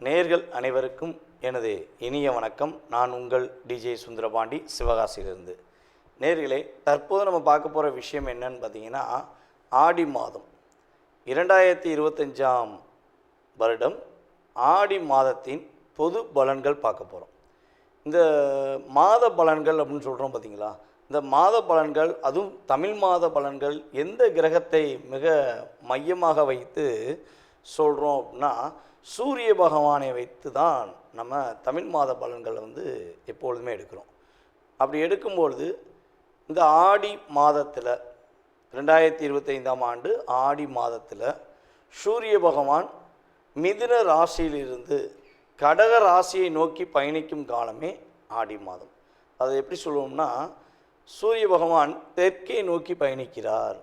நேயர்கள் அனைவருக்கும் எனது இனிய வணக்கம். நான் உங்கள் டிஜே சுந்தரபாண்டி, சிவகாசியிலிருந்து. நேயர்களே, தற்போது நம்ம பார்க்க போகிற விஷயம் என்னன்னு பார்த்தீங்கன்னா, ஆடி மாதம் 2025ஆம் வருடம் ஆடி மாதத்தின் பொது பலன்கள் பார்க்க போகிறோம். இந்த மாத பலன்கள் அப்படின்னு சொல்கிறோம் பார்த்தீங்களா, இந்த மாத பலன்கள், அதுவும் தமிழ் மாத பலன்கள் எந்த கிரகத்தை மிக மையமாக வைத்து சொல்கிறோம் அப்படின்னா, சூரிய பகவானை வைத்து தான் நம்ம தமிழ் மாத பலன்களை எப்பொழுதுமே எடுக்கிறோம். அப்படி எடுக்கும்பொழுது இந்த ஆடி மாதத்தில் 2025ஆம் ஆண்டு ஆடி மாதத்தில் சூரிய பகவான் மிதுன ராசியிலிருந்து கடக ராசியை நோக்கி பயணிக்கும் காலமே ஆடி மாதம். அதை எப்படி சொல்லுவோம்னா, சூரிய பகவான் தெற்கே நோக்கி பயணிக்கிறார்.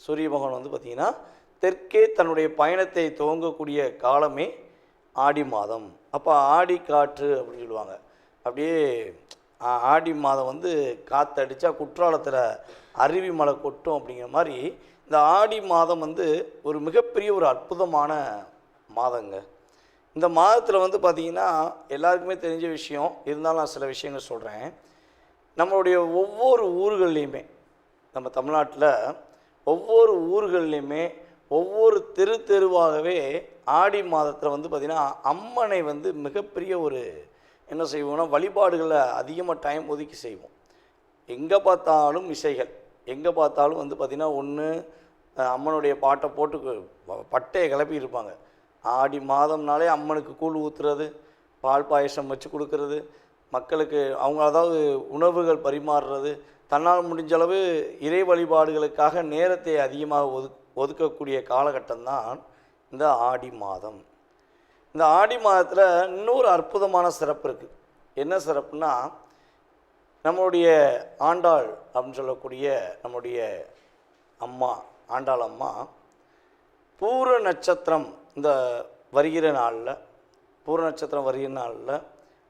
சூரிய பகவான் பார்த்திங்கன்னா தெற்கே தன்னுடைய பயணத்தை துவங்கக்கூடிய காலமே ஆடி மாதம். அப்போ ஆடி காற்று அப்படின்னு சொல்லுவாங்க. அப்படியே ஆடி மாதம் காற்றடிச்சா குற்றாலத்தில் அருவி மலை கொட்டும் அப்படிங்கிற மாதிரி இந்த ஆடி மாதம் ஒரு மிகப்பெரிய ஒரு அற்புதமான மாதங்க. இந்த மாதத்தில் பார்த்திங்கன்னா எல்லாருக்குமே தெரிஞ்ச விஷயம் இருந்தாலும் நான் சில விஷயங்கள் சொல்கிறேன். நம்மளுடைய ஒவ்வொரு ஊர்கள்லேயுமே, நம்ம தமிழ்நாட்டில் ஒவ்வொரு ஊர்கள்லேயுமே ஒவ்வொரு தெருவாகவே ஆடி மாதத்தில் பார்த்திங்கன்னா அம்மனை மிகப்பெரிய ஒரு என்ன செய்வோம்னா வழிபாடுகளை அதிகமாக டைம் ஒதுக்கி செய்வோம். எங்கே பார்த்தாலும் இசைகள், எங்கே பார்த்தாலும் பார்த்திங்கன்னா ஒன்று அம்மனுடைய பாட்டை போட்டு பட்டையை கிளப்பி இருப்பாங்க. ஆடி மாதம்னாலே அம்மனுக்கு கூழ் ஊற்றுறது, பால் பாயசம் வச்சு கொடுக்கறது, மக்களுக்கு அவங்க அதாவது உணவுகள் பரிமாறுறது, தன்னால் முடிஞ்சளவு இறை வழிபாடுகளுக்காக நேரத்தை அதிகமாக ஒதுக்கக்கூடிய காலகட்டம்தான் இந்த ஆடி மாதம். இந்த ஆடி மாதத்தில் இன்னொரு அற்புதமான சிறப்பு இருக்குது. என்ன சிறப்புனா, நம்மளுடைய ஆண்டாள் அப்படின்னு சொல்லக்கூடிய நம்முடைய அம்மா ஆண்டாள் அம்மா பூர நட்சத்திரம் இந்த வருகிற நாளில், பூர நட்சத்திரம் வருகிற நாளில்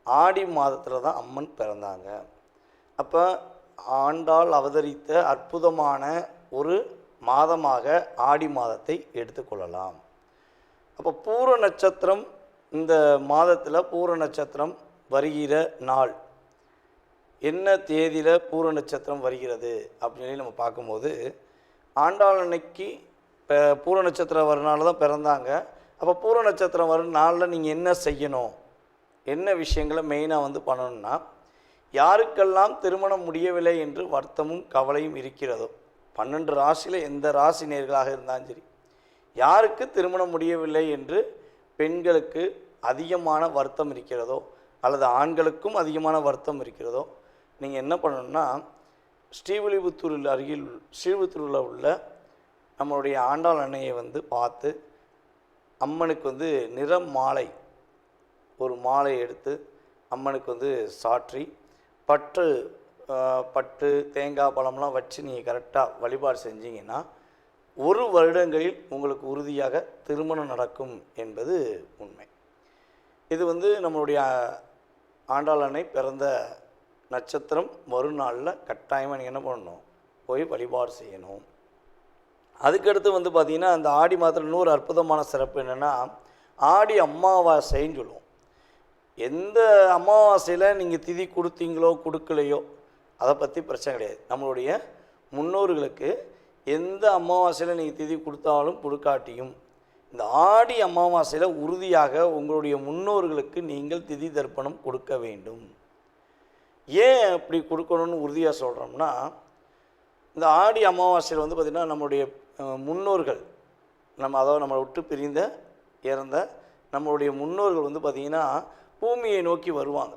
ஆடி மாதத்தில் தான் அம்மன் பிறந்தாங்க. அப்போ ஆண்டாள் அவதரித்த அற்புதமான ஒரு மாதமாக ஆடி மாதத்தை எடுத்துக்கொள்ளலாம். அப்போ பூர நட்சத்திரம், இந்த மாதத்தில் பூர நட்சத்திரம் வருகிற நாள் என்ன தேதியில் பூர நட்சத்திரம் வருகிறது அப்படின்னு சொல்லி நம்ம பார்க்கும்போது, ஆண்டாள் அன்னைக்கு பூர நட்சத்திரம் வர நாளில் தான் பிறந்தாங்க. அப்போ பூர நட்சத்திரம் வரும் நாளில் நீங்கள் என்ன செய்யணும், என்ன விஷயங்களை மெயினாக பண்ணணும்னா, யாருக்கெல்லாம் திருமணம் முடியவில்லை என்று வருத்தமும் கவலையும் இருக்கிறதோ, 12 ராசியில் எந்த ராசி நேர்களாக இருந்தாலும் சரி, யாருக்கு திருமணம் முடியவில்லை என்று பெண்களுக்கு அதிகமான வருத்தம் இருக்கிறதோ அல்லது ஆண்களுக்கும் அதிகமான வருத்தம் இருக்கிறதோ, நீங்கள் என்ன பண்ணணும்னா, ஸ்ரீவில்லிபுத்தூரில் அருகில் ஸ்ரீவில்லிபுத்தூரில் உள்ள நம்மளுடைய ஆண்டாள் அன்னையை பார்த்து அம்மனுக்கு நிறம் மாலை, ஒரு மாலை எடுத்து அம்மனுக்கு சாற்றி பட்டு தேங்காய் பழம்லாம் வச்சு நீங்கள் கரெக்டாக வழிபாடு செஞ்சீங்கன்னா 1 வருடங்களில் உங்களுக்கு உறுதியாக திருமணம் நடக்கும் என்பது உண்மை. இது நம்மளுடைய ஆண்டாள் அன்னை பிறந்த நட்சத்திரம் மறுநாளில் கட்டாயமாக நீங்கள் என்ன பண்ணணும், போய் வழிபாடு செய்யணும். அதுக்கடுத்து பார்த்திங்கன்னா அந்த ஆடி மாதத்தில் இன்னொரு அற்புதமான சிறப்பு என்னென்னா, ஆடி அமாவாசைன்னு சொல்லுவோம். எந்த அமாவாசையில் நீங்கள் திதி கொடுத்தீங்களோ கொடுக்கலையோ அதை பற்றி பிரச்சனை கிடையாது. நம்மளுடைய முன்னோர்களுக்கு எந்த அமாவாசையில் நீங்கள் திதி கொடுத்தாலும் கொடுக்காட்டியும் இந்த ஆடி அமாவாசையில் உறுதியாக உங்களுடைய முன்னோர்களுக்கு நீங்கள் திதி தர்ப்பணம் கொடுக்க வேண்டும். ஏன் அப்படி கொடுக்கணும்னு உறுதியாக சொல்கிறோம்னா, இந்த ஆடி அமாவாசையில் பார்த்திங்கன்னா நம்மளுடைய முன்னோர்கள், அதாவது நம்மளை விட்டு பிரிந்த இறந்த நம்மளுடைய முன்னோர்கள் பார்த்திங்கன்னா பூமியை நோக்கி வருவாங்க.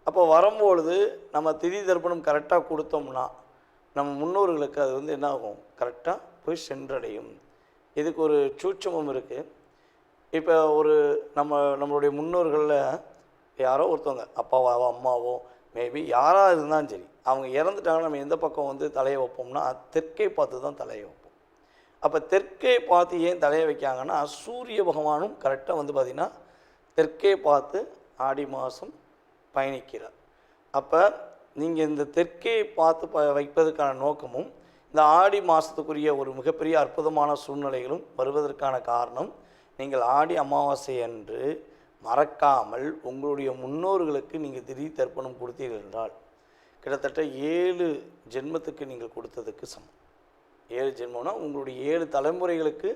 அப்போ வரும்பொழுது நம்ம திதி தர்ப்பணம் கரெக்டாக கொடுத்தோம்னா நம்ம முன்னோர்களுக்கு அது என்ன ஆகும், கரெக்டாக போய் சென்றடையும். இதுக்கு ஒரு சூட்சமம் இருக்குது. இப்போ நம்மளுடைய முன்னோர்களில் யாரோ ஒருத்தவங்க அப்பாவோ அம்மாவோ மேபி யாராக இருந்தாலும் சரி, அவங்க இறந்துட்டாங்கன்னா நம்ம எந்த பக்கம் தலையை வைப்போம்னா தெற்கே பார்த்து தான் தலையை வைப்போம். அப்போ தெற்கே பார்த்து ஏன் தலையை வைக்காங்கன்னா, சூரிய பகவானும் கரெக்டாக பார்த்திங்கன்னா தெற்கே பார்த்து ஆடி மாதம் பயணிக்கிறார். அப்போ நீங்கள் இந்த தெற்கே பார்த்து வைப்பதற்கான நோக்கமும் இந்த ஆடி மாதத்துக்குரிய ஒரு மிகப்பெரிய அற்புதமான சூழ்நிலைகளும் வருவதற்கான காரணம், நீங்கள் ஆடி அமாவாசை அன்று மறக்காமல் உங்களுடைய முன்னோர்களுக்கு நீங்கள் திடீர் தர்ப்பணம் கொடுத்தீர்கள் என்றால் கிட்டத்தட்ட 7 ஜென்மத்துக்கு நீங்கள் கொடுத்ததுக்கு சமம். 7 ஜென்மம்னா உங்களுடைய 7 தலைமுறைகளுக்கு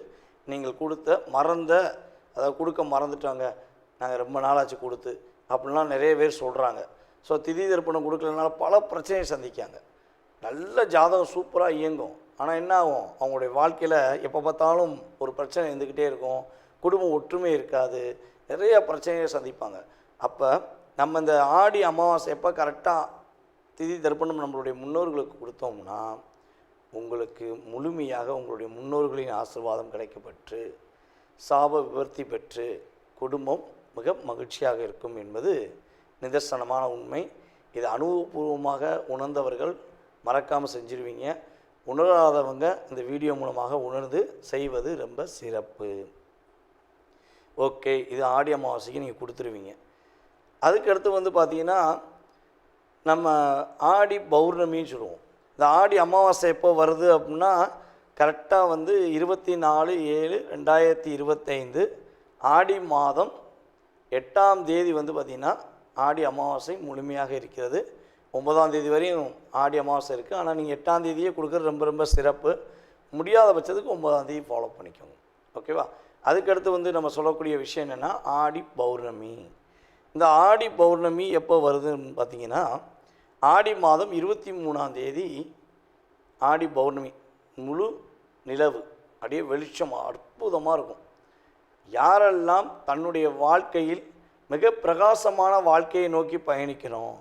நீங்கள் கொடுத்த அதாவது கொடுக்க மறந்துட்டாங்க, நாங்கள் ரொம்ப நாளாச்சு கொடுத்து அப்படின்லாம் நிறைய பேர் சொல்கிறாங்க. ஸோ திதி தர்ப்பணம் கொடுக்கலனால பல பிரச்சனையை சந்திக்காங்க. நல்ல ஜாதகம் சூப்பராக இயங்கும், ஆனால் என்ன ஆகும், அவங்களுடைய வாழ்க்கையில் எப்போ பார்த்தாலும் ஒரு பிரச்சனை இருந்துக்கிட்டே இருக்கும், குடும்பம் ஒற்றுமை இருக்காது, நிறைய பிரச்சனையை சந்திப்பாங்க. அப்போ நம்ம இந்த ஆடி அமாவாசை எப்போ கரெக்டாக திதி தர்ப்பணம் நம்மளுடைய முன்னோர்களுக்கு கொடுத்தோம்னா உங்களுக்கு முழுமையாக உங்களுடைய முன்னோர்களின் ஆசீர்வாதம் கிடைக்கப்பெற்று சாப விவர்த்தி பெற்று குடும்பம் மிக மகிழ்ச்சியாக இருக்கும் என்பது நிதர்சனமான உண்மை. இது அனுபவபூர்வமாக உணர்ந்தவர்கள் மறக்காமல் செஞ்சிருவீங்க. உணராதவங்க இந்த வீடியோ மூலமாக உணர்ந்து செய்வது ரொம்ப சிறப்பு. ஓகே, இது ஆடி அமாவாசைக்கு நீங்கள் கொடுத்துருவீங்க. அதுக்கடுத்து பார்த்தீங்கன்னா நம்ம ஆடி பௌர்ணமின்னு சொல்லுவோம். இந்த ஆடி அமாவாசை எப்போ வருது அப்படின்னா கரெக்டாக 24/7/2025 ஆடி மாதம் 8ஆம் தேதி பார்த்திங்கன்னா ஆடி அமாவாசை முழுமையாக இருக்கிறது. 9ஆம் தேதி வரையும் ஆடி அமாவாசை இருக்குது. ஆனால் நீங்கள் 8ஆம் தேதியே கொடுக்குறது ரொம்ப ரொம்ப சிறப்பு. முடியாத பட்சத்துக்கு 9ஆம் தேதி ஃபாலோ பண்ணிக்கோங்க. ஓகேவா? அதுக்கடுத்து நம்ம சொல்லக்கூடிய விஷயம் என்னென்னா ஆடி பௌர்ணமி. இந்த ஆடி பௌர்ணமி எப்போ வருதுன்னு பார்த்திங்கன்னா ஆடி மாதம் 23ஆம் தேதி ஆடி பௌர்ணமி. முழு நிலவு அப்படியே வெளிச்சம் அற்புதமாக இருக்கும். யாரெல்லாம் தன்னுடைய வாழ்க்கையில் மிக பிரகாசமான வாழ்க்கையை நோக்கி பயணிக்கணும்,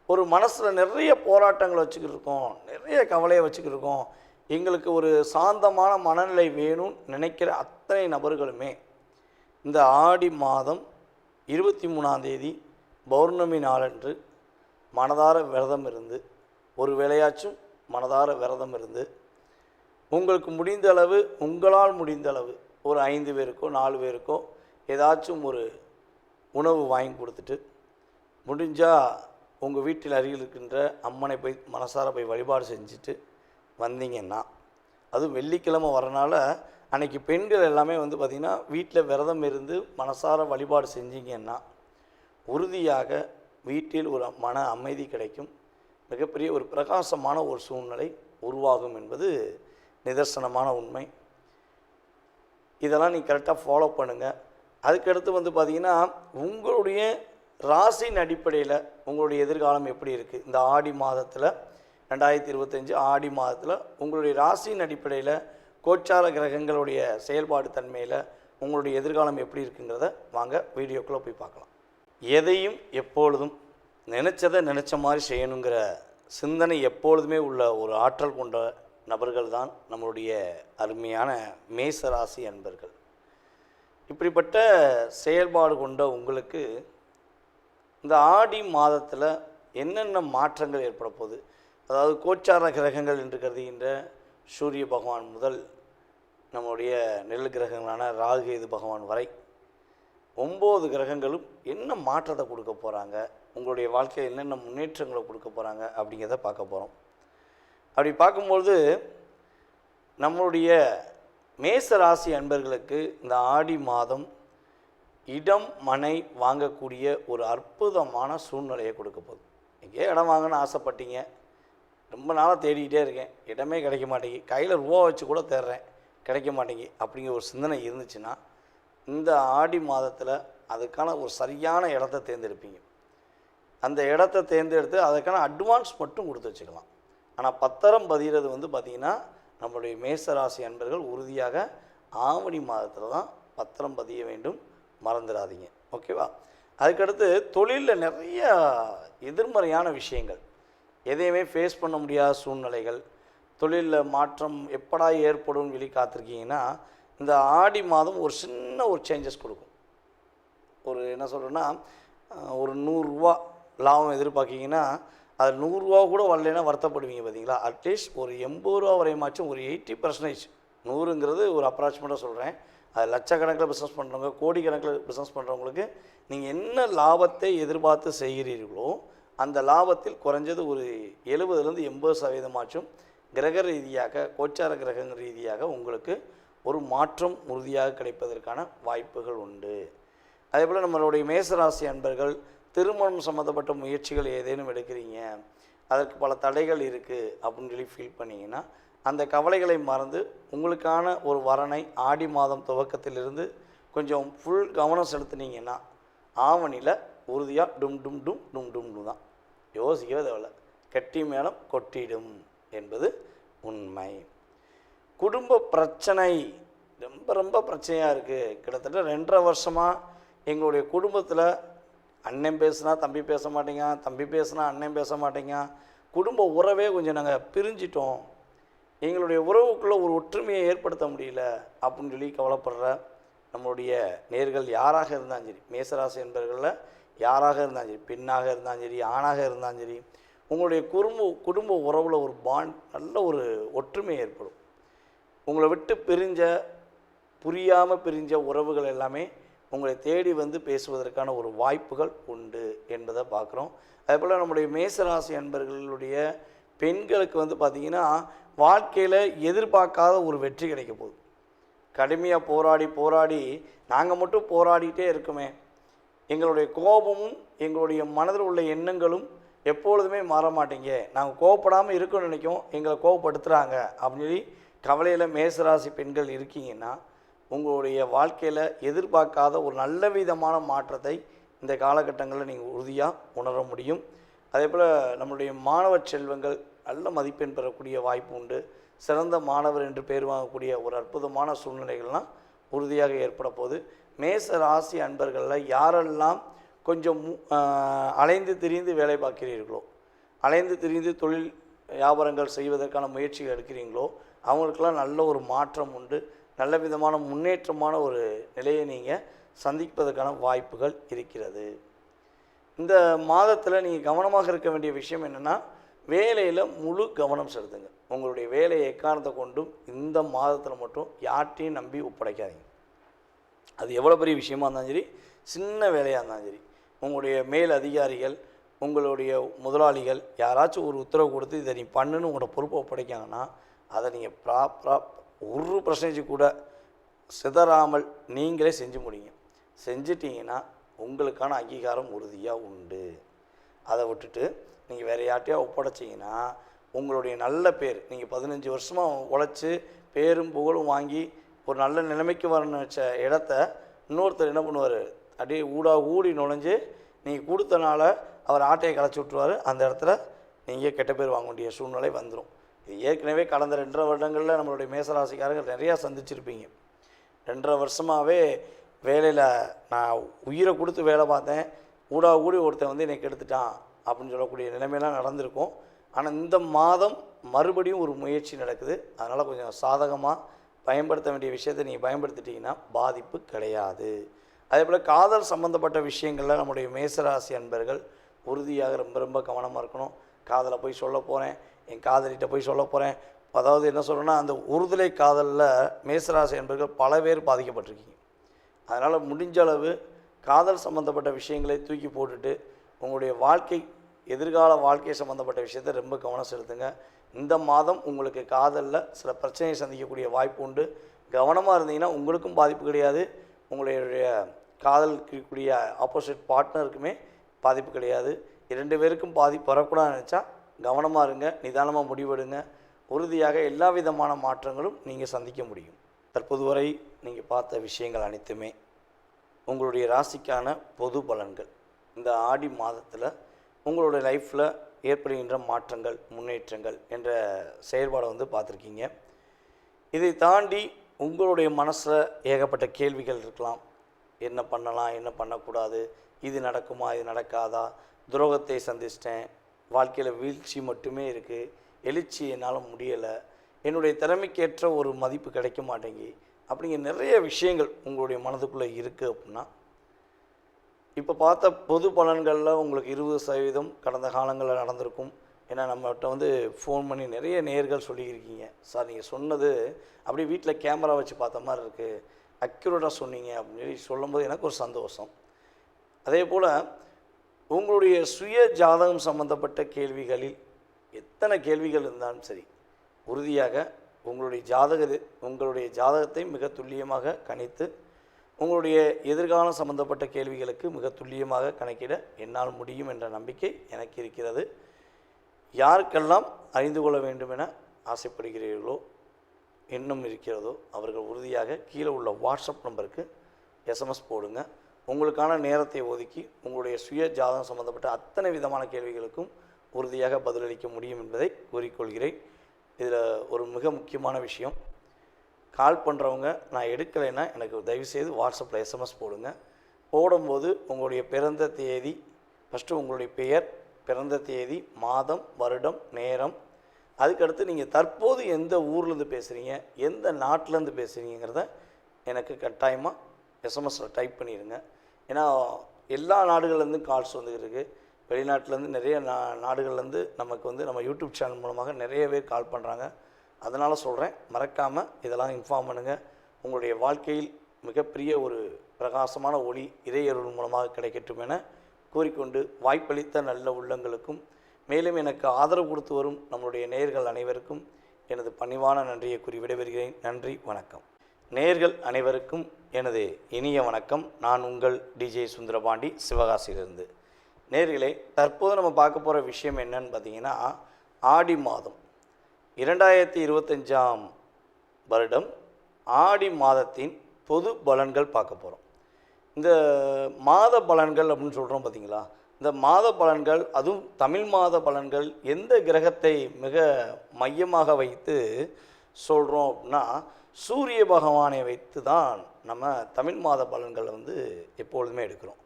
ஒரு மனசில் நிறைய போராட்டங்களை வச்சுக்கிட்டு இருக்கோம், நிறைய கவலையை வச்சுக்கிட்டு இருக்கோம், எங்களுக்கு ஒரு சாந்தமான மனநிலை வேணும்னு நினைக்கிற அத்தனை நபர்களுமே இந்த ஆடி மாதம் 23ஆம் தேதி பௌர்ணமி நாளன்று மனதார விரதம் இருந்து, ஒரு வேளையாச்சும் மனதார விரதம் இருந்து, உங்களுக்கு முடிந்த அளவு, உங்களால் முடிந்த அளவு ஒரு 5 பேருக்கோ 4 பேருக்கோ ஏதாச்சும் ஒரு உணவு வாங்கி கொடுத்துட்டு, முடிஞ்சால் உங்கள் வீட்டில் அருகில் இருக்கின்ற அம்மனை போய் மனசார போய் வழிபாடு செஞ்சுட்டு வந்தீங்கன்னா, அதுவும் வெள்ளிக்கிழமை வரனால அன்றைக்கி பெண்கள் எல்லாமே பார்த்திங்கன்னா வீட்டில் விரதம் இருந்து மனசார வழிபாடு செஞ்சீங்கன்னா உறுதியாக வீட்டில் ஒரு மன அமைதி கிடைக்கும், மிகப்பெரிய ஒரு பிரகாசமான ஒரு சூழ்நிலை உருவாகும் என்பது நிதர்சனமான உண்மை. இதெல்லாம் நீங்கள் கரெக்டாக ஃபாலோ பண்ணுங்கள். அதுக்கடுத்து பார்த்திங்கன்னா உங்களுடைய ராசியின் அடிப்படையில் உங்களுடைய எதிர்காலம் எப்படி இருக்குது, இந்த ஆடி மாதத்தில் 2025 ஆடி மாதத்தில் உங்களுடைய ராசியின் அடிப்படையில் கோச்சார கிரகங்களுடைய செயல்பாடு தன்மையில் உங்களுடைய எதிர்காலம் எப்படி இருக்குங்கிறத வாங்க வீடியோக்குள்ளே போய் பார்க்கலாம். எதையும் எப்பொழுதும் நினச்சதை நினச்ச மாதிரி செய்யணுங்கிற சிந்தனை எப்பொழுதுமே உள்ள ஒரு ஆற்றல் கொண்ட நபர்கள் தான் நம்மளுடைய அருமையான மேச ராசி அன்பர்கள். இப்படிப்பட்ட செயல்பாடு கொண்ட உங்களுக்கு இந்த ஆடி மாதத்தில் என்னென்ன மாற்றங்கள் ஏற்பட போகுது, அதாவது கோச்சார கிரகங்கள் என்று கருதுகின்ற சூரிய பகவான் முதல் நம்முடைய நெல் கிரகங்களான ராகு கேது பகவான் வரை 9 கிரகங்களும் என்ன மாற்றத்தை கொடுக்க போகிறாங்க, உங்களுடைய வாழ்க்கையில் என்னென்ன முன்னேற்றங்களை கொடுக்க போகிறாங்க அப்படிங்கிறத பார்க்க போகிறோம். அப்படி பார்க்கும்பொழுது நம்மளுடைய மேச ராசி அன்பர்களுக்கு இந்த ஆடி மாதம் இடம் மனை வாங்கக்கூடிய ஒரு அற்புதமான சூழ்நிலையை கொடுக்க போகுது. எங்கேயோ இடம் வாங்கணும்னு ஆசைப்பட்டீங்க, ரொம்ப நாளாக தேடிக்கிட்டே இருக்கேன், இடமே கிடைக்க மாட்டேங்கி, கையில் ரூபா வச்சு கூட தேடுறேன், கிடைக்க மாட்டேங்கி அப்படிங்கிற ஒரு சிந்தனை இருந்துச்சுன்னா இந்த ஆடி மாதத்தில் அதுக்கான ஒரு சரியான இடத்த தேர்ந்தெடுப்பீங்க. அந்த இடத்த தேர்ந்தெடுத்து அதுக்கான அட்வான்ஸ் மட்டும் கொடுத்து வச்சுக்கலாம். ஆனால் பத்திரம் பதிகிறது பார்த்திங்கன்னா நம்மளுடைய மேசராசி அன்பர்கள் உறுதியாக ஆவணி மாதத்தில் தான் பத்திரம் பதிய வேண்டும், மறந்துடாதீங்க. ஓகேவா? அதுக்கடுத்து தொழிலில் நிறைய எதிர்மறையான விஷயங்கள், எதையுமே ஃபேஸ் பண்ண முடியாத சூழ்நிலைகள், தொழிலில் மாற்றம் எப்படா ஏற்படும் சொல்லி காத்திருக்கீங்கன்னா இந்த ஆடி மாதம் ஒரு சின்ன ஒரு சேஞ்சஸ் கொடுக்கும். ஒரு என்ன சொல்கிறேன்னா, ஒரு 100 ரூபா லாபம் எதிர்பார்க்கிங்கன்னா அது 100 ரூபா கூட வரலைன்னா வருத்தப்படுவீங்க பார்த்தீங்களா. அட்லீஸ்ட் ஒரு 80 ரூபா வரையுமாச்சும் ஒரு 80%, 100ங்கிறது ஒரு அப்ராக்சிமேட்டாக சொல்கிறேன், அது லட்சக்கணக்கில் பிஸ்னஸ் பண்ணுறவங்க, கோடிக்கணக்கில் பிஸ்னஸ் பண்ணுறவங்களுக்கு நீங்கள் என்ன லாபத்தை எதிர்பார்த்து செய்கிறீர்களோ அந்த லாபத்தில் குறைஞ்சது ஒரு 70லேருந்து 80% கிரக ரீதியாக, கோச்சார கிரகங்கள் ரீதியாக உங்களுக்கு ஒரு மாற்றம் உறுதியாக கிடைப்பதற்கான வாய்ப்புகள் உண்டு. அதேபோல் நம்மளுடைய மேசராசி அன்பர்கள் திருமணம் சம்மந்தப்பட்ட முயற்சிகள் ஏதேனும் எடுக்கிறீங்க, அதற்கு பல தடைகள் இருக்குது அப்படின்னு சொல்லி ஃபீல் பண்ணிங்கன்னா அந்த கவலைகளை மறந்து உங்களுக்கான ஒரு வரனை ஆடி மாதம் துவக்கத்திலிருந்து கொஞ்சம் ஃபுல் கவனம் செலுத்துனீங்கன்னா ஆவணியில் உறுதியாக டும் டும் டும் டும் டும் டும் தான், யோசிக்கவே தேவையில்ல, கட்டி மேளம் கொட்டிடும் என்பது உண்மை. குடும்ப பிரச்சனை ரொம்ப ரொம்ப பிரச்சனையாக இருக்குது. கிட்டத்தட்ட 2.5 வருஷமாக எங்களுடைய குடும்பத்தில் அண்ணன் பேசுனா தம்பி பேச மாட்டேங்க, தம்பி பேசுனா அண்ணன் பேச மாட்டேங்க, குடும்ப உறவே கொஞ்சம் நாங்கள் பிரிஞ்சிட்டோம், எங்களுடைய உறவுக்குள்ளே ஒரு ஒற்றுமையை ஏற்படுத்த முடியல அப்படின்னு சொல்லி கவலைப்படுற நம்மளுடைய நேர்கள் யாராக இருந்தாலும் சரி, மேசராசி என்பவர்களில் யாராக இருந்தாலும் சரி, பெண்ணாக இருந்தாலும் சரி, ஆணாக இருந்தாலும் சரி, உங்களுடைய குடும்ப உறவில் ஒரு நல்ல ஒரு ஒற்றுமை ஏற்படும். உங்களை விட்டு புரியாமல் பிரிஞ்ச உறவுகள் எல்லாமே உங்களை தேடி வந்து பேசுவதற்கான ஒரு வாய்ப்புகள் உண்டு என்பதை பார்க்குறோம். அதேபோல் நம்முடைய மேசராசி அன்பர்களுடைய பெண்களுக்கு வந்து பார்த்திங்கன்னா வாழ்க்கையில் எதிர்பார்க்காத ஒரு வெற்றி கிடைக்க போகுது. கடுமையாக போராடி நாங்கள் மட்டும் போராடிட்டே இருக்குமே, எங்களுடைய கோபமும் எங்களுடைய மனதில் உள்ள எண்ணங்களும் எப்பொழுதுமே மாற மாட்டேங்க, நாங்கள் கோவப்படாமல் இருக்கணும்னு நினைக்கும், எங்களை கோவப்படுத்துகிறாங்க அப்படின்னு சொல்லி கவலையில் மேசராசி பெண்கள் இருக்கீங்கன்னா உங்களுடைய வாழ்க்கையில் எதிர்பார்க்காத ஒரு நல்ல விதமான மாற்றத்தை இந்த காலகட்டங்களில் நீங்கள் உறுதியாக உணர முடியும். அதே போல் நம்மளுடைய மாணவ செல்வங்கள் நல்ல மதிப்பெண் பெறக்கூடிய வாய்ப்பு உண்டு. சிறந்த மாணவர் என்று பேர் வாங்கக்கூடிய ஒரு அற்புதமான சூழ்நிலைகள்லாம் உறுதியாக ஏற்பட போகுது. மேச ராசி அன்பர்களில் யாரெல்லாம் கொஞ்சம் அலைந்து திரிந்து வேலை பார்க்கிறீர்களோ, அலைந்து திரிந்து தொழில் வியாபாரங்கள் செய்வதற்கான முயற்சிகள் எடுக்கிறீங்களோ அவங்களுக்கெல்லாம் நல்ல ஒரு மாற்றம் உண்டு. நல்ல விதமான முன்னேற்றமான ஒரு நிலையை நீங்கள் சந்திப்பதற்கான வாய்ப்புகள் இருக்கிறது. இந்த மாதத்தில் நீங்கள் கவனமாக இருக்க வேண்டிய விஷயம் என்னென்னா, வேலையில் முழு கவனம் செலுத்துங்க. உங்களுடைய வேலையை எக்காரணத்தை கொண்டும் இந்த மாதத்தில் மட்டும் யார்ட்டையும் நம்பி ஒப்படைக்காதீங்க. அது எவ்வளோ பெரிய விஷயமா இருந்தாலும் சரி, சின்ன வேலையாக இருந்தாலும் சரி, உங்களுடைய மேல் அதிகாரிகள், உங்களுடைய முதலாளிகள் யாராச்சும் ஒரு உத்தரவு கொடுத்து இதை நீ பண்ணுன்னு உங்களோட பொறுப்பை ஒப்படைக்காங்கன்னா அதை நீங்கள் ப்ராப்பராக 1% கூட சிதறாமல் நீங்களே செஞ்சு முடிங்க. செஞ்சிட்டிங்கன்னா உங்களுக்கான அங்கீகாரம் உறுதியாக உண்டு. அதை விட்டுட்டு நீங்கள் வேறு யார்ட்டையாக ஒப்படைச்சிங்கன்னா உங்களுடைய நல்ல பேர், நீங்கள் 15 வருஷமாக உழைச்சி பேரும் புகழும் வாங்கி ஒரு நல்ல நிலைமைக்கு வரணும்னு வச்ச இடத்த இன்னொருத்தர் என்ன பண்ணுவார், அப்படியே ஊடி நுழைஞ்சு நீங்கள் கொடுத்தனால அவர் ஆட்டையை களைச்சி விட்ருவார். அந்த இடத்துல நீங்கள் கெட்ட பேர் வாங்க வேண்டிய சூழ்நிலை வந்துடும். இது ஏற்கனவே கடந்த 2.5 வருடங்களில் நம்மளுடைய மேசராசிக்காரர்கள் நிறையா சந்திச்சிருப்பீங்க. 2.5 வருஷமாகவே வேலையில் நான் உயிரை கொடுத்து வேலை பார்த்தேன், ஊடி ஒருத்தன் வந்து என்னை கெடுத்துட்டான் அப்படின்னு சொல்லக்கூடிய நிலைமையெல்லாம் நடந்திருக்கும். ஆனால் இந்த மாதம் மறுபடியும் ஒரு முயற்சி நடக்குது. அதனால் கொஞ்சம் சாதகமாக பயன்படுத்த வேண்டிய விஷயத்தை நீங்கள் பயன்படுத்திட்டிங்கன்னா பாதிப்பு கிடையாது. அதே போல் காதல் சம்மந்தப்பட்ட விஷயங்களில் நம்முடைய மேசராசி அன்பர்கள் உறுதியாக ரொம்ப ரொம்ப கவனமாக இருக்கணும். காதலை போய் சொல்ல போகிறேன், என் காதலிகிட்ட போய் சொல்ல போகிறேன், அதாவது என்ன சொல்கிறேன்னா, அந்த ஒருதலை காதலில் மேசராசி அன்பர்கள் பல பேர் பாதிக்கப்பட்டிருக்கீங்க. அதனால் முடிஞ்ச அளவு காதல் சம்மந்தப்பட்ட விஷயங்களை தூக்கி போட்டுட்டு உங்களுடைய எதிர்கால வாழ்க்கை சம்மந்தப்பட்ட விஷயத்தை ரொம்ப கவனம் செலுத்துங்க. இந்த மாதம் உங்களுக்கு காதலில் சில பிரச்சனையை சந்திக்கக்கூடிய வாய்ப்பு உண்டு. கவனமாக இருந்தீங்கன்னா உங்களுக்கும் பாதிப்பு கிடையாது, உங்களுடைய காதலிக்கக்கூடிய ஆப்போசிட் பார்ட்னருக்குமே பாதிப்பு கிடையாது. 2 பேருக்கும் பாதிப்பு வரக்கூடாதுன்னு நினச்சா கவனமாக இருங்க, நிதானமாக முடிவெடுங்க. உறுதியாக எல்லா விதமான மாற்றங்களும் நீங்கள் சந்திக்க முடியும். தற்போது வரை நீங்கள் பார்த்த விஷயங்கள் அனைத்துமே உங்களுடைய ராசிக்கான பொது பலன்கள். இந்த ஆடி மாதத்தில் உங்களுடைய லைஃப்பில் ஏற்படுகின்ற மாற்றங்கள், முன்னேற்றங்கள் என்ற செயல்பாடை வந்து பார்த்துருக்கீங்க. இதை தாண்டி உங்களுடைய மனசில் ஏகப்பட்ட கேள்விகள் இருக்கலாம். என்ன பண்ணலாம், என்ன பண்ணக்கூடாது, இது நடக்குமா, இது நடக்காதா, துரோகத்தை சந்திச்சிட்டேன், வாழ்க்கையில் வீழ்ச்சி மட்டுமே இருக்குது, எழுச்சி என்னால் முடியலை, என்னுடைய திறமைக்கேற்ற ஒரு மதிப்பு கிடைக்க மாட்டேங்கி, அப்படிங்கிற நிறைய விஷயங்கள் உங்களுடைய மனதுக்குள்ளே இருக்குது. அப்படின்னா இப்போ பார்த்த பொது பலன்களில் உங்களுக்கு 20% கடந்த காலங்களில் நடந்திருக்கும். ஏன்னா நம்மகிட்ட வந்து ஃபோன் பண்ணி நிறைய நேயர்கள் சொல்லியிருக்கீங்க, சார் நீங்கள் சொன்னது அப்படியே வீட்டில் கேமரா வச்சு பார்த்த மாதிரி இருக்குது, அக்யூரேட்டாக சொன்னீங்க அப்படின்னு சொல்லி சொல்லும்போது எனக்கு ஒரு சந்தோஷம். அதே போல் உங்களுடைய சுய ஜாதகம் சம்பந்தப்பட்ட கேள்விகளில் எத்தனை கேள்விகள் இருந்தாலும் சரி, உறுதியாக உங்களுடைய ஜாதகத்தை மிக துல்லியமாக கணித்து உங்களுடைய எதிர்காலம் சம்பந்தப்பட்ட கேள்விகளுக்கு மிக துல்லியமாக கணக்கிட என்னால் முடியும் என்ற நம்பிக்கை எனக்கு இருக்கிறது. யாருக்கெல்லாம் அறிந்து கொள்ள வேண்டும் என ஆசைப்படுகிறீர்களோ, எண்ணம் இருக்கிறதோ, அவர்கள் உறுதியாக கீழே உள்ள வாட்ஸ்அப் நம்பருக்கு எஸ்எம்எஸ் போடுங்க. உங்களுக்கான நேரத்தை ஒதுக்கி உங்களுடைய சுய ஜாதகம் சம்பந்தப்பட்ட அத்தனை விதமான கேள்விகளுக்கும் உறுதியாக பதிலளிக்க முடியும் என்பதை கூறிக்கொள்கிறேன். இதில் ஒரு மிக முக்கியமான விஷயம், கால் பண்ணுறவங்க நான் எடுக்கலைன்னா எனக்கு தயவுசெய்து வாட்ஸ்அப்பில் எஸ்எம்எஸ் போடுங்க. போடும்போது உங்களுடைய பிறந்த தேதி, ஃபஸ்ட்டு உங்களுடைய பெயர், பிறந்த தேதி, மாதம், வருடம், நேரம், அதுக்கடுத்து நீங்கள் தற்போது எந்த ஊர்லேருந்து பேசுகிறீங்க, எந்த நாட்டிலேருந்து பேசுகிறீங்கிறத எனக்கு கட்டாயமாக எஸ்எம்எஸில் டைப் பண்ணிடுங்க. ஏன்னா எல்லா நாடுகள்லேருந்தும் கால்ஸ் வந்துருக்கு. வெளிநாட்டிலேருந்து நிறைய நாடுகள்லேருந்து நமக்கு நம்ம யூடியூப் சேனல் மூலமாக நிறைய பேர் கால் பண்ணுறாங்க. அதனால் சொல்கிறேன், மறக்காமல் இதெல்லாம் இன்ஃபார்ம் பண்ணுங்கள். உங்களுடைய வாழ்க்கையில் மிகப்பெரிய ஒரு பிரகாசமான ஒளி இறையருள் மூலமாக கிடைக்கட்டும் என கூறிக்கொண்டு, வாய்ப்பளித்த நல்ல உள்ளங்களுக்கும் மேலும் எனக்கு ஆதரவு கொடுத்து வரும் நம்முடைய நேயர்கள் அனைவருக்கும் எனது பணிவான நன்றியை கூறி விடைபெறுகிறேன். நன்றி, வணக்கம். நேயர்கள் அனைவருக்கும் எனது இனிய வணக்கம். நான் உங்கள் டிஜே சுந்தரபாண்டி, சிவகாசியிலிருந்து. நேயர்களே, தற்போது நம்ம பார்க்க போகிற விஷயம் என்னன்னு பார்த்தீங்கன்னா, ஆடி மாதம் 2025ஆம் வருடம் ஆடி மாதத்தின் பொது பலன்கள் பார்க்க போகிறோம். இந்த மாத பலன்கள் அப்படின்னு சொல்கிறோம் பார்த்தீங்களா, இந்த மாத பலன்கள், அதுவும் தமிழ் மாத பலன்கள் எந்த கிரகத்தை மிக மையமாக வைத்து சொல்கிறோம் அப்படின்னா, சூரிய பகவானை வைத்து தான் நம்ம தமிழ் மாத பலன்களை எப்பொழுதுமே எடுக்கிறோம்.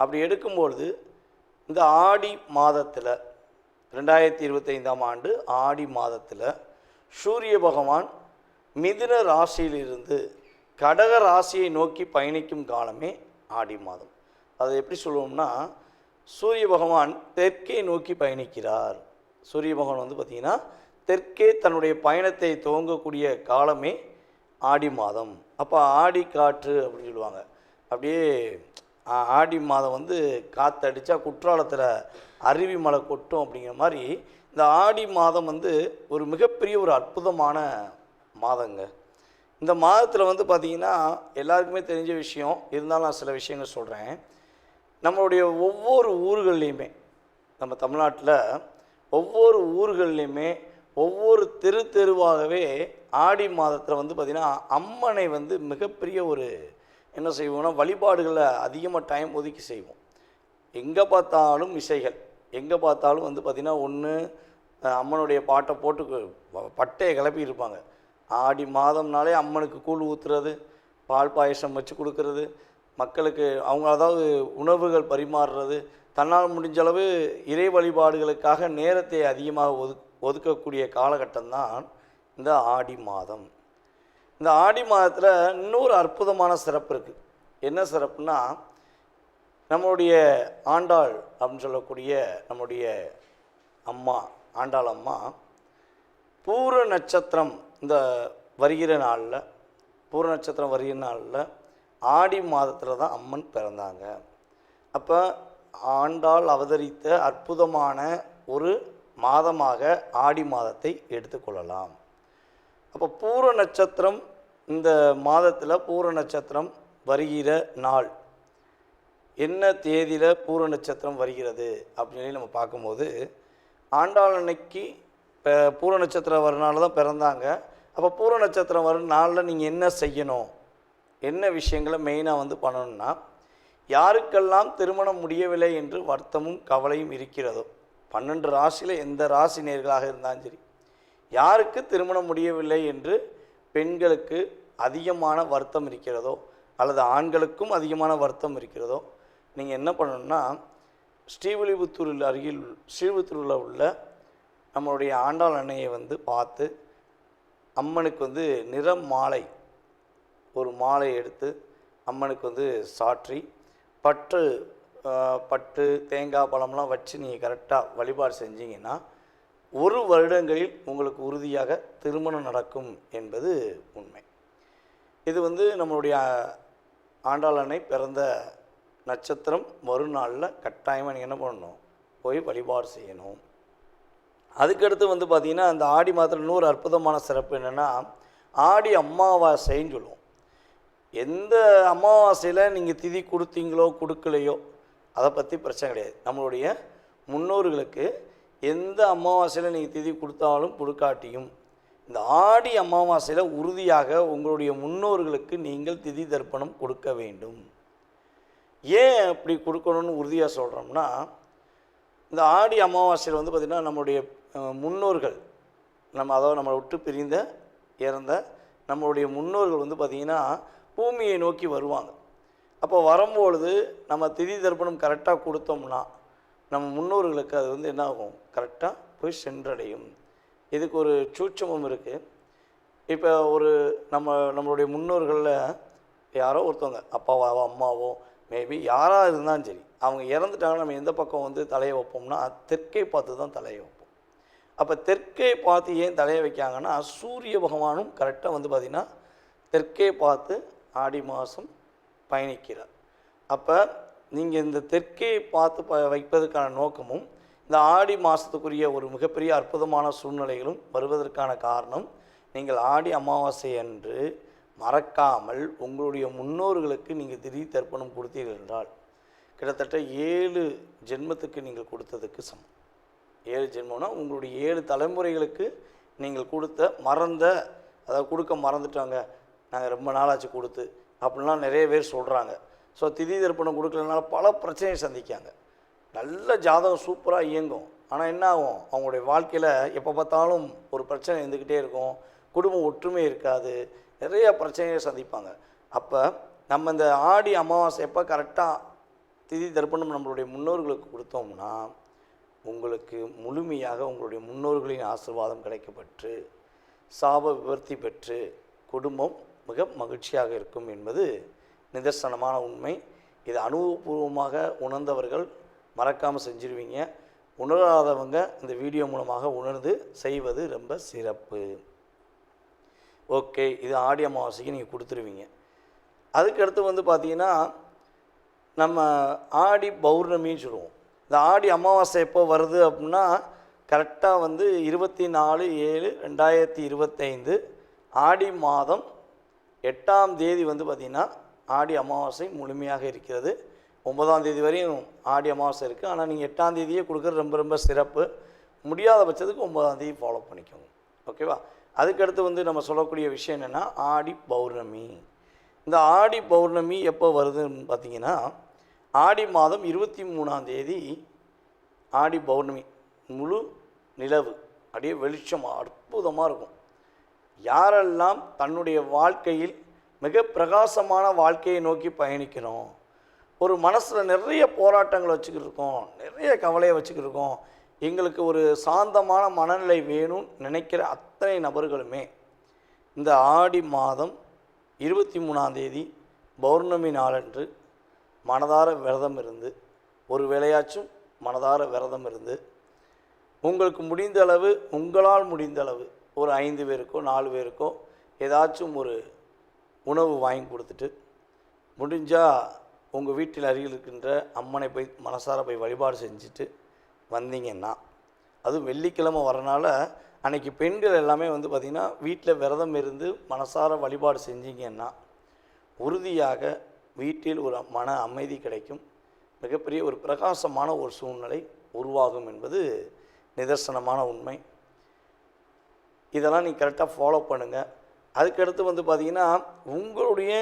அப்படி எடுக்கும்பொழுது இந்த ஆடி மாதத்தில் 2025ஆம் ஆண்டு ஆடி மாதத்தில் சூரிய பகவான் மிதுன ராசியிலிருந்து கடக ராசியை நோக்கி பயணிக்கும் காலமே ஆடி மாதம். அதை எப்படி சொல்லுவோம்னா, சூரிய பகவான் தெற்கே நோக்கி பயணிக்கிறார். சூரிய பகவான் பார்த்திங்கன்னா தெற்கே தன்னுடைய பயணத்தை துவங்கக்கூடிய காலமே ஆடி மாதம். அப்போ ஆடி காற்று அப்படின்னு சொல்லுவாங்க. அப்படியே ஆடி மாதம் காற்றடிச்சா குற்றாலத்தில் அருவி மலை கொட்டும் அப்படிங்கிற மாதிரி இந்த ஆடி மாதம் ஒரு மிகப்பெரிய ஒரு அற்புதமான மாதங்க. இந்த மாதத்தில் பார்த்திங்கன்னா எல்லாருக்குமே தெரிஞ்ச விஷயம் இருந்தாலும் நான் சில விஷயங்கள் சொல்கிறேன். நம்மளுடைய ஒவ்வொரு ஊர்கள்லேயுமே, நம்ம தமிழ்நாட்டில் ஒவ்வொரு ஊர்கள்லேயுமே ஒவ்வொரு தெருவாகவே ஆடி மாதத்தில் பார்த்திங்கன்னா அம்மனை மிகப்பெரிய ஒரு என்ன செய்வோம்னா வழிபாடுகளை அதிகமாக டைம் ஒதுக்கி செய்வோம். எங்கே பார்த்தாலும் இசைகள், எங்கே பார்த்தாலும் பார்த்திங்கன்னா ஒன்று அம்மனுடைய பாட்டை போட்டு பட்டையை கிளப்பி இருப்பாங்க. ஆடி மாதம்னாலே அம்மனுக்கு கூழ் ஊற்றுறது, பால் பாயசம் வச்சு கொடுக்கறது, மக்களுக்கு அவங்க அதாவது உணவுகள் பரிமாறுறது, தன்னால் முடிஞ்சளவு இறை வழிபாடுகளுக்காக நேரத்தை அதிகமாக ஒதுக்கக்கூடிய காலகட்டம்தான் இந்த ஆடி மாதம். இந்த ஆடி மாதத்தில் இன்னொரு அற்புதமான சிறப்பு இருக்குது. என்ன சிறப்புனா, நம்மளுடைய ஆண்டாள் அப்படின்னு சொல்லக்கூடிய நம்முடைய அம்மா, ஆண்டாள் அம்மா பூர நட்சத்திரம் இந்த வருகிற நாளில், பூர நட்சத்திரம் வருகிற நாளில் ஆடி மாதத்தில் தான் அம்மன் பிறந்தாங்க. அப்போ ஆண்டாள் அவதரித்த அற்புதமான ஒரு மாதமாக ஆடி மாதத்தை எடுத்துக்கொள்ளலாம். அப்போ பூர நட்சத்திரம், இந்த மாதத்தில் பூர நட்சத்திரம் வருகிற நாள் என்ன தேதியில் பூர நட்சத்திரம் வருகிறது அப்படின்னு சொல்லி நம்ம பார்க்கும்போது, ஆண்டாள் அன்னைக்கு பூர நட்சத்திரம் வர நாள் தான் பிறந்தாங்க. அப்போ பூர நட்சத்திரம் வரும் நாளில் நீங்கள் என்ன செய்யணும், என்ன விஷயங்களை மெயினாக பண்ணணும்னா, யாருக்கெல்லாம் திருமணம் முடியவில்லை என்று வருத்தமும் கவலையும் இருக்கிறதோ, 12 ராசியில் எந்த ராசி நேர்களாக இருந்தாலும் சரி, யாருக்கு திருமணம் முடியவில்லை என்று பெண்களுக்கு அதிகமான வருத்தம் இருக்கிறதோ அல்லது ஆண்களுக்கும் அதிகமான வருத்தம் இருக்கிறதோ, நீங்கள் என்ன பண்ணணும்னா, ஸ்ரீவில்லிபுத்தூரில் அருகில் ஸ்ரீவில்லிபுத்தூரில் உள்ள நம்மளுடைய ஆண்டாள் அன்னையை பார்த்து அம்மனுக்கு நிற மாலை, ஒரு மாலை எடுத்து அம்மனுக்கு சாற்றி பட்டு தேங்காய் பழம்லாம் வச்சு நீங்கள் கரெக்டாக வழிபாடு செஞ்சீங்கன்னா 1 வருடங்களில் உங்களுக்கு உறுதியாக திருமணம் நடக்கும் என்பது உண்மை. இது நம்மளுடைய ஆண்டாள் அன்னை பிறந்த நட்சத்திரம் மறுநாளில் கட்டாயமாக நீங்கள் என்ன பண்ணணும், போய் வழிபாடு செய்யணும். அதுக்கடுத்து பார்த்திங்கன்னா அந்த ஆடி மாதத்தில் இன்னொரு அற்புதமான சிறப்பு என்னென்னா, ஆடி அமாவாசைன்னு சொல்லுவோம். எந்த அமாவாசையில் நீங்கள் திதி கொடுத்தீங்களோ கொடுக்கலையோ அதை பற்றி பிரச்சனை கிடையாது. நம்மளுடைய முன்னோர்களுக்கு எந்த அமாவாசையில் நீங்கள் திதி கொடுத்தாலும் கொடுக்காட்டியும் இந்த ஆடி அமாவாசையில் உறுதியாக உங்களுடைய முன்னோர்களுக்கு நீங்கள் திதி தர்ப்பணம் கொடுக்க வேண்டும். ஏன் அப்படி கொடுக்கணும்னு உறுதியாக சொல்கிறோம்னா, இந்த ஆடி அமாவாசையில் வந்து பார்த்திங்கன்னா நம்மளுடைய முன்னோர்கள் அதாவது நம்மளை விட்டு பிரிந்த இறந்த நம்மளுடைய முன்னோர்கள் வந்து பார்த்திங்கன்னா பூமியை நோக்கி வருவாங்க. அப்போ வரும்பொழுது நம்ம திதி தர்ப்பணம் கரெக்டாக கொடுத்தோம்னா நம்ம முன்னோர்களுக்கு அது வந்து என்ன ஆகும், கரெக்டாக போய் சென்றடையும். இதுக்கு ஒரு சூட்சமம் இருக்குது. இப்போ நம்மளுடைய முன்னோர்களில் யாரோ ஒருத்தவங்க அப்பாவோ அம்மாவோ மேபி யாராக இருந்தாலும் சரி, அவங்க இறந்துட்டாங்கன்னா நம்ம எந்த பக்கம் வந்து தலையை வைப்போம்னா தெற்கை பார்த்து தான் தலையை வைப்போம். அப்போ தெற்கை பார்த்து ஏன் தலையை வைக்காங்கன்னா, சூரிய பகவானும் கரெக்டாக வந்து பார்த்திங்கன்னா தெற்கே பார்த்து ஆடி மாதம் பயணிக்கிறார். அப்போ நீங்கள் இந்த தெற்கே பார்த்து வைப்பதற்கான நோக்கமும் இந்த ஆடி மாதத்துக்குரிய ஒரு மிகப்பெரிய அற்புதமான சூழ்நிலைகளும் வருவதற்கான காரணம், நீங்கள் ஆடி அமாவாசை அன்று மறக்காமல் உங்களுடைய முன்னோர்களுக்கு நீங்கள் திதி தர்ப்பணம் கொடுத்தீர்கள் என்றால் கிட்டத்தட்ட 7 ஜென்மத்துக்கு நீங்கள் கொடுத்ததுக்கு சமம். 7 ஜென்மம்னா உங்களுடைய 7 தலைமுறைகளுக்கு நீங்கள் அதாவது கொடுக்க மறந்துட்டாங்க, நாங்கள் ரொம்ப நாளாச்சு கொடுத்து அப்படின்லாம் நிறைய பேர் சொல்கிறாங்க. ஸோ திதி தர்ப்பணம் கொடுக்கலனால பல பிரச்சனையை சந்திக்காங்க. நல்ல ஜாதகம் சூப்பராக இயங்கும், ஆனால் என்ன ஆகும், அவங்களுடைய வாழ்க்கையில் எப்போ பார்த்தாலும் ஒரு பிரச்சனை இருந்துக்கிட்டே இருக்கும், குடும்பம் ஒற்றுமை இருக்காது, நிறைய பிரச்சனையை சந்திப்பாங்க. அப்போ நம்ம இந்த ஆடி அமாவாசை எப்போ கரெக்டாக திதி தர்ப்பணம் நம்மளுடைய முன்னோர்களுக்கு கொடுத்தோம்னா உங்களுக்கு முழுமையாக உங்களுடைய முன்னோர்களின் ஆசீர்வாதம் கிடைக்கப்பெற்று சாப விவர்த்தி பெற்று குடும்பம் மிக மகிழ்ச்சியாக இருக்கும் என்பது நிதர்சனமான உண்மை. இது அனுபவபூர்வமாக உணர்ந்தவர்கள் மறக்காமல் செஞ்சிருவீங்க. உணராதவங்க இந்த வீடியோ மூலமாக உணர்ந்து செய்வது ரொம்ப சிறப்பு. ஓகே, இது ஆடி அமாவாசைக்கு நீங்கள் கொடுத்துருவீங்க. அதுக்கடுத்து வந்து பார்த்திங்கன்னா நம்ம ஆடி பௌர்ணமின்னு சொல்லுவோம். இந்த ஆடி அமாவாசை எப்போ வருது அப்படின்னா கரெக்டாக வந்து 24/7/2025 ஆடி மாதம் 8ஆம் தேதி வந்து பார்த்திங்கன்னா ஆடி அமாவாசை முழுமையாக இருக்கிறது. 9ஆம் தேதி வரையும் ஆடி அமாவாசை இருக்குது. ஆனால் நீங்கள் 8ஆம் தேதியே கொடுக்குறது ரொம்ப ரொம்ப சிறப்பு. முடியாத பட்சத்துக்கு 9ஆம் தேதி ஃபாலோ பண்ணிக்கோங்க. ஓகேவா? அதுக்கடுத்து வந்து நம்ம சொல்லக்கூடிய விஷயம் என்னென்னா ஆடி பௌர்ணமி. இந்த ஆடி பௌர்ணமி எப்போ வருதுன்னு பார்த்திங்கன்னா ஆடி மாதம் 23ஆம் தேதி ஆடி பௌர்ணமி. முழு நிலவு அப்படியே வெளிச்சம் அற்புதமாக இருக்கும். யாரெல்லாம் தன்னுடைய வாழ்க்கையில் மிக பிரகாசமான வாழ்க்கையை நோக்கி பயணிக்கிறோம், ஒரு மனசில் நிறைய போராட்டங்கள் வச்சுக்கிட்டு இருக்கோம், நிறைய கவலையை வச்சுக்கிட்டு இருக்கோம், எங்களுக்கு ஒரு சாந்தமான மனநிலை வேணும்னு நினைக்கிற அத்தனை நபர்களுமே இந்த ஆடி மாதம் 23ஆம் தேதி பௌர்ணமி நாளன்று மனதார விரதம் இருந்து, ஒரு வேளையாச்சும் மனதார விரதம் இருந்து, உங்களுக்கு முடிந்த அளவு, உங்களால் முடிந்த அளவு ஒரு 5 பேருக்கோ 4 பேருக்கோ ஏதாச்சும் ஒரு உணவு வாங்கி கொடுத்துட்டு, முடிஞ்சால் உங்கள் வீட்டில் அருகில் இருக்கின்ற அம்மனை போய் மனசார போய் வழிபாடு செஞ்சுட்டு வந்தீங்கன்னா, அதுவும் வெள்ளிக்கிழமை வரனால அன்றைக்கி பெண்கள் எல்லாமே வந்து பார்த்திங்கன்னா வீட்டில் விரதம் இருந்து மனசார வழிபாடு செஞ்சீங்கன்னா உறுதியாக வீட்டில் ஒரு மன அமைதி கிடைக்கும், மிகப்பெரிய ஒரு பிரகாசமான ஒரு சூழ்நிலை உருவாகும் என்பது நிதர்சனமான உண்மை. இதெல்லாம் நீங்கள் கரெக்டாக ஃபாலோ பண்ணுங்கள். அதுக்கடுத்து வந்து பார்த்திங்கன்னா உங்களுடைய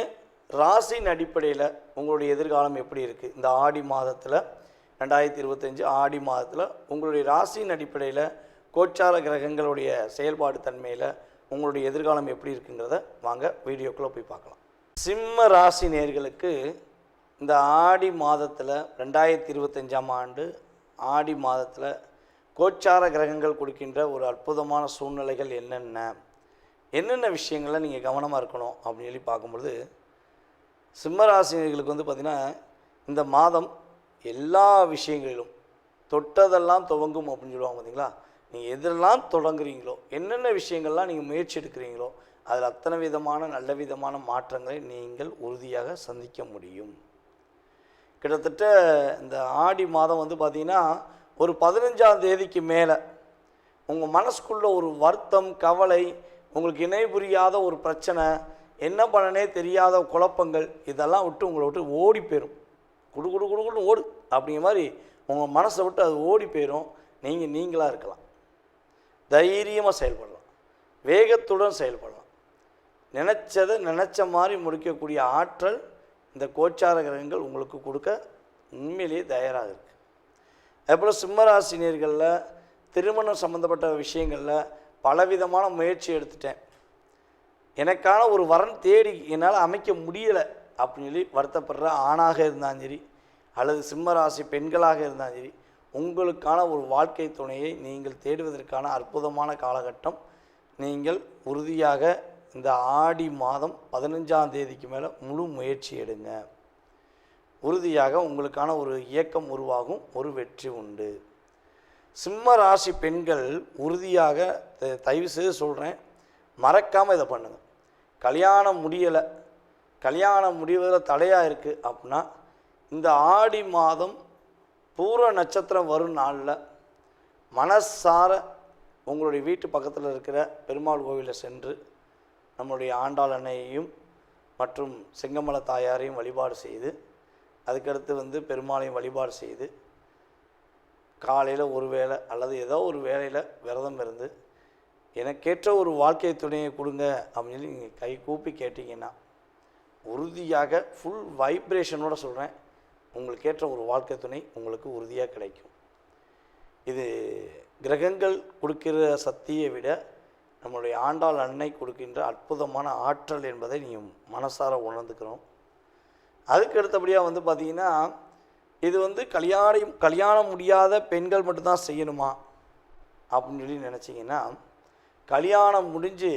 ராசியின் அடிப்படையில் உங்களுடைய எதிர்காலம் எப்படி இருக்குது, இந்த ஆடி மாதத்தில் 2025 ஆடி மாதத்தில் உங்களுடைய ராசியின் அடிப்படையில் கோச்சார கிரகங்களுடைய செயல்பாடு தன்மையில் உங்களுடைய எதிர்காலம் எப்படி இருக்குங்கிறத வாங்க வீடியோக்குள்ளே போய் பார்க்கலாம். சிம்ம ராசி நேயர்களுக்கு இந்த ஆடி மாதத்தில் 2025ஆம் ஆண்டு ஆடி மாதத்தில் கோச்சார கிரகங்கள் கொடுக்கின்ற ஒரு அற்புதமான சூழ்நிலைகள் என்னென்ன விஷயங்களை நீங்கள் கவனமாக இருக்கணும் அப்படின்னு சொல்லி பார்க்கும்பொழுது, சிம்மராசினியர்களுக்கு வந்து பார்த்திங்கன்னா இந்த மாதம் எல்லா விஷயங்களிலும் தொட்டதெல்லாம் துவங்கும் அப்படின்னு சொல்லுவாங்க. பார்த்திங்களா, நீங்கள் எதெல்லாம் தொடங்குறீங்களோ, என்னென்ன விஷயங்கள்லாம் நீங்கள் முயற்சி எடுக்கிறீங்களோ அதில் அத்தனை விதமான நல்ல விதமான மாற்றங்களை நீங்கள் உறுதியாக சந்திக்க முடியும். கிட்டத்தட்ட இந்த ஆடி மாதம் வந்து பார்த்திங்கன்னா ஒரு 15ஆம் தேதிக்கு மேலே உங்கள் மனசுக்குள்ள ஒரு வருத்தம், கவலை, உங்களுக்கு இணை புரியாத ஒரு பிரச்சனை, என்ன பண்ணனே தெரியாத குழப்பங்கள் இதெல்லாம் விட்டு உங்களை விட்டு ஓடி போயிடும். குடு குடு குடுன்னு ஓடு அப்படிங்கிற மாதிரி உங்கள் மனசை விட்டு அது ஓடி போயிடும். நீங்கள் நீங்களாக இருக்கலாம், தைரியமாக செயல்படலாம், வேகத்துடன் செயல்படலாம். நினச்சதை நினச்ச மாதிரி முடிக்கக்கூடிய ஆற்றல் இந்த கோச்சார கிரகங்கள் உங்களுக்கு கொடுக்க உண்மையிலேயே தயாராக இருக்குது. அதுபோல் சிம்மராசினியர்களில் திருமணம் சம்மந்தப்பட்ட விஷயங்களில் பலவிதமான முயற்சி எடுத்துட்டேன், எனக்கான ஒரு வரன் தேடி என்னால் அமைக்க முடியலை அப்படின்னு சொல்லி வருத்தப்படுற ஆணாக இருந்தாலும் சரி, அல்லது சிம்மராசி பெண்களாக இருந்தாலும் சரி, உங்களுக்கான ஒரு வாழ்க்கை துணையை நீங்கள் தேடுவதற்கான அற்புதமான காலகட்டம். நீங்கள் உறுதியாக இந்த ஆடி மாதம் 15ஆம் தேதிக்கு மேலே முழு முயற்சி எடுங்க. உறுதியாக உங்களுக்கான ஒரு இயக்கம் உருவாகும், ஒரு வெற்றி உண்டு. சிம்ம ராசி பெண்கள் உறுதியாக தயவு செய்து சொல்கிறேன், மறக்காமல் இதை பண்ணுங்கள். கல்யாணம் முடியலை, கல்யாணம் முடிவதில் தடையாக இருக்குது அப்படின்னா இந்த ஆடி மாதம் பூர நட்சத்திரம் வரும் நாளில் மனசார உங்களுடைய வீட்டு பக்கத்தில் இருக்கிற பெருமாள் கோவிலில் சென்று நம்முடைய ஆண்டாள் அன்னையையும் மற்றும் செங்கமல தாயாரையும் வழிபாடு செய்து, அதுக்கடுத்து பெருமாளையும் வழிபாடு செய்து, காலையில் ஒரு வேளை அல்லது ஏதோ ஒரு வேளையில் விரதம் இருந்து எனக்கேற்ற ஒரு வாழ்க்கை துணையை கொடுங்க அப்படின்னு சொல்லி நீங்கள் கை கூப்பி கேட்டிங்கன்னா உறுதியாக ஃபுல் வைப்ரேஷனோடு சொல்கிறேன், உங்களுக்கேற்ற ஒரு வாழ்க்கை துணை உங்களுக்கு உறுதியாக கிடைக்கும். இது கிரகங்கள் கொடுக்கிற சக்தியை விட நம்மளுடைய ஆண்டாள் அன்னை கொடுக்கின்ற அற்புதமான ஆற்றல் என்பதை நீங்கள் மனசார உணர்ந்துக்கிறோம். அதுக்கு அடுத்தபடியாக பார்த்திங்கன்னா இது கல்யாணம் முடியாத பெண்கள் மட்டும்தான் செய்யணுமா அப்படின்னு சொல்லி நினச்சிங்கன்னா, கல்யாணம் முடிஞ்சு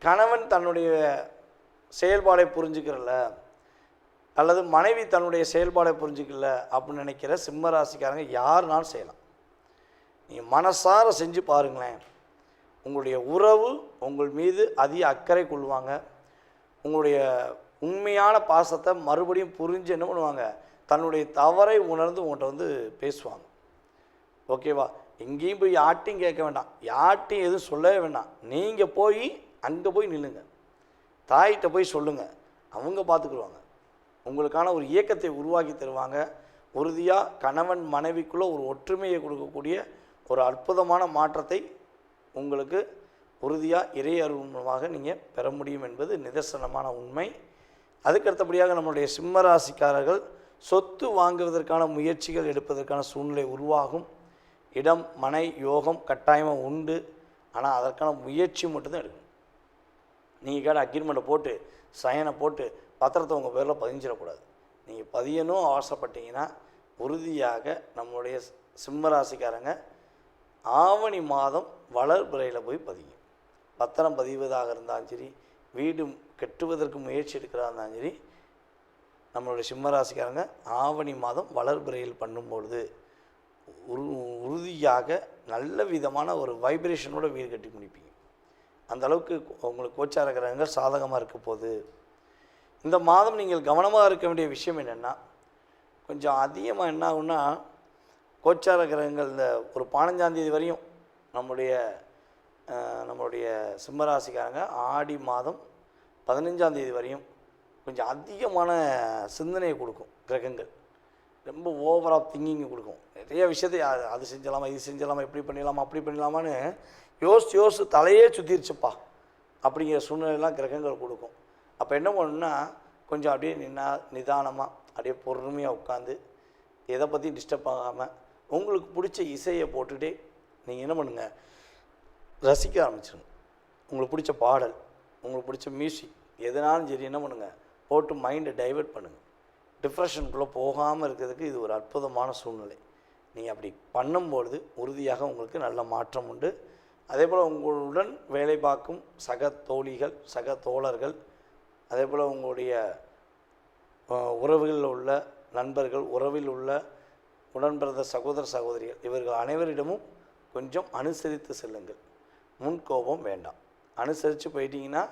கணவன் தன்னுடைய செயல்பாடை புரிஞ்சுக்கிறல அல்லது மனைவி தன்னுடைய செயல்பாடை புரிஞ்சுக்கல அப்படின்னு நினைக்கிற சிம்மராசிக்காரங்க யாருனாலும் செய்யலாம். நீங்கள் மனசார செஞ்சு பாருங்களேன், உங்களுடைய உறவு உங்கள் மீது அதிக அக்கறை கொள்வாங்க. உங்களுடைய உண்மையான பாசத்தை மறுபடியும் புரிஞ்சு என்ன பண்ணுவாங்க, தன்னுடைய தவறை உணர்ந்து உங்கள்கிட்ட பேசுவாங்க. ஓகேவா? எங்கேயும் போய் யார்ட்டையும் கேட்க வேண்டாம், யார்ட்டையும் எதுவும் சொல்லவே வேண்டாம். நீங்கள் போய் அங்கே போய் நில்லுங்க, தாயிட்ட போய் சொல்லுங்கள், அவங்க பார்த்துக்குருவாங்க. உங்களுக்கான ஒரு இயக்கத்தை உருவாக்கி தருவாங்க. உறுதியாக கணவன் மனைவிக்குள்ளே ஒரு ஒற்றுமையை கொடுக்கக்கூடிய ஒரு அற்புதமான மாற்றத்தை உங்களுக்கு உறுதியாக இறை அருள் மூலமாக நீங்கள் பெற முடியும் என்பது நிதர்சனமான உண்மை. அதுக்கடுத்தபடியாக நம்முடைய சிம்மராசிக்காரர்கள் சொத்து வாங்குவதற்கான முயற்சிகள் எடுப்பதற்கான சூழ்நிலை உருவாகும். இடம் மனை யோகம் கட்டாயமாக உண்டு. ஆனால் அதற்கான முயற்சி மட்டும்தான் எடுக்கணும். நீங்கள் கேட்ட அக்ரிமெண்ட்டை போட்டு சயனை போட்டு பத்திரத்தை உங்கள் பேரில் பதிஞ்சிடக்கூடாது. நீங்கள் பதியணும் அவசரப்பட்டீங்கன்னா உறுதியாக நம்மளுடைய சிம்மராசிக்காரங்க ஆவணி மாதம் வளர்பிறையில் போய் பதிங்க. பத்திரம் பதிவதாக இருந்தாலும் சரி, வீடு கட்டுவதற்கு முயற்சி எடுக்கிறதா இருந்தாலும் சரி, நம்மளுடைய சிம்மராசிக்காரங்க ஆவணி மாதம் வளர்பிறையில் பண்ணும்பொழுது உறுதியாக நல்ல விதமான ஒரு வைப்ரேஷனோட வீடு கட்டி முடிப்பீங்க. அந்த அளவுக்கு உங்களுக்கு கோச்சார கிரகங்கள் சாதகமாக இருக்க போது. இந்த மாதம் நீங்கள் கவனமாக இருக்க வேண்டிய விஷயம் என்னென்னா, கொஞ்சம் அதிகமாக என்ன ஆகுன்னா, கோச்சார கிரகங்கள் இந்த ஒரு 15ஆம் தேதி வரையும் நம்மளுடைய சிம்மராசிக்காரங்க ஆடி மாதம் 15ஆம் தேதி வரையும் கொஞ்சம் அதிகமான சிந்தனையை கொடுக்கும். கிரகங்கள் ரொம்ப ஓவர் ஆஃப் திங்கிங்கை கொடுக்கும். நிறைய விஷயத்தை அது செஞ்சலாமா, இது செஞ்சலாமா, இப்படி பண்ணிடலாமா, அப்படி பண்ணிடலாமான்னு யோசித்து தலையே சுற்றிருச்சுப்பா அப்படிங்கிற சூழ்நிலையெல்லாம் கிரகங்கள் கொடுக்கும். அப்போ என்ன பண்ணணுன்னா, கொஞ்சம் அப்படியே நிதானமாக அப்படியே பொறுமையாக உட்காந்து எதை பற்றி டிஸ்டர்ப் ஆகாமல் உங்களுக்கு பிடிச்ச இசையை போட்டுகிட்டே நீங்கள் என்ன பண்ணுங்கள், ரசிக்க ஆரம்பிச்சிடுங்க. உங்களுக்கு பிடிச்ச பாடல், உங்களுக்கு பிடிச்ச மியூசிக் எதனாலும் சரி என்ன பண்ணுங்கள், போட்டு மைண்டை டைவெர்ட் பண்ணுங்கள். டிப்ரெஷனுக்குள்ளே போகாமல் இருக்கிறதுக்கு இது ஒரு அற்புதமான சூழ்நிலை. நீங்கள் அப்படி பண்ணும்பொழுது உறுதியாக உங்களுக்கு நல்ல மாற்றம் உண்டு. அதே போல் உங்களுடன் வேலை பார்க்கும் சக தோழிகள், சக தோழர்கள், அதே போல் உங்களுடைய உறவுகளில் உள்ள நண்பர்கள், உறவில் உள்ள உடன்பிறந்த சகோதர சகோதரிகள், இவர்கள் அனைவரிடமும் கொஞ்சம் அனுசரித்து செல்லுங்கள். முன்கோபம் வேண்டாம். அனுசரித்து போயிட்டீங்கன்னா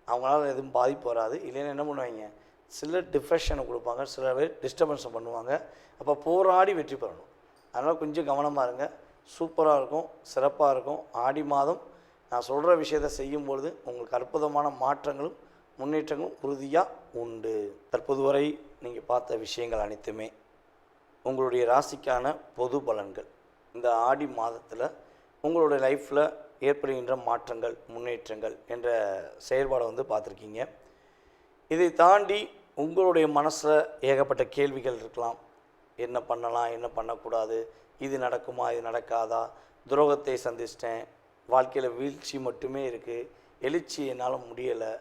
அவங்களால எதுவும் பாதிப்பு வராது. இல்லைன்னா என்ன பண்ணுவாங்க, சில டிப்ரெஷனை கொடுப்பாங்க, சில பேர் டிஸ்டர்பன்ஸை பண்ணுவாங்க. அப்போ போராடி வெற்றி பெறணும். அதனால் கொஞ்சம் கவனமாக இருங்க. சூப்பராக இருக்கும், சிறப்பாக இருக்கும். ஆடி மாதம் நான் சொல்கிற விஷயத்தை செய்யும்பொழுது உங்களுக்கு அற்புதமான மாற்றங்களும் முன்னேற்றங்களும் உறுதியாக உண்டு. தற்போது வரை நீங்கள் பார்த்த விஷயங்கள் அனைத்துமே உங்களுடைய ராசிக்கான பொது பலன்கள். இந்த ஆடி மாதத்தில் உங்களுடைய லைஃப்பில் ஏற்படுகின்ற மாற்றங்கள், முன்னேற்றங்கள் என்ற செயல்பாடை வந்து பார்த்துருக்கீங்க. இதை தாண்டி உங்களுடைய மனசில் ஏகப்பட்ட கேள்விகள் இருக்கலாம். என்ன பண்ணலாம், என்ன பண்ணக்கூடாது, இது நடக்குமா, இது நடக்காதா, துரோகத்தை சந்திச்சிட்டேன், வாழ்க்கையில் வீழ்ச்சி மட்டுமே இருக்குது, எழுச்சி என்னால் முடியலை,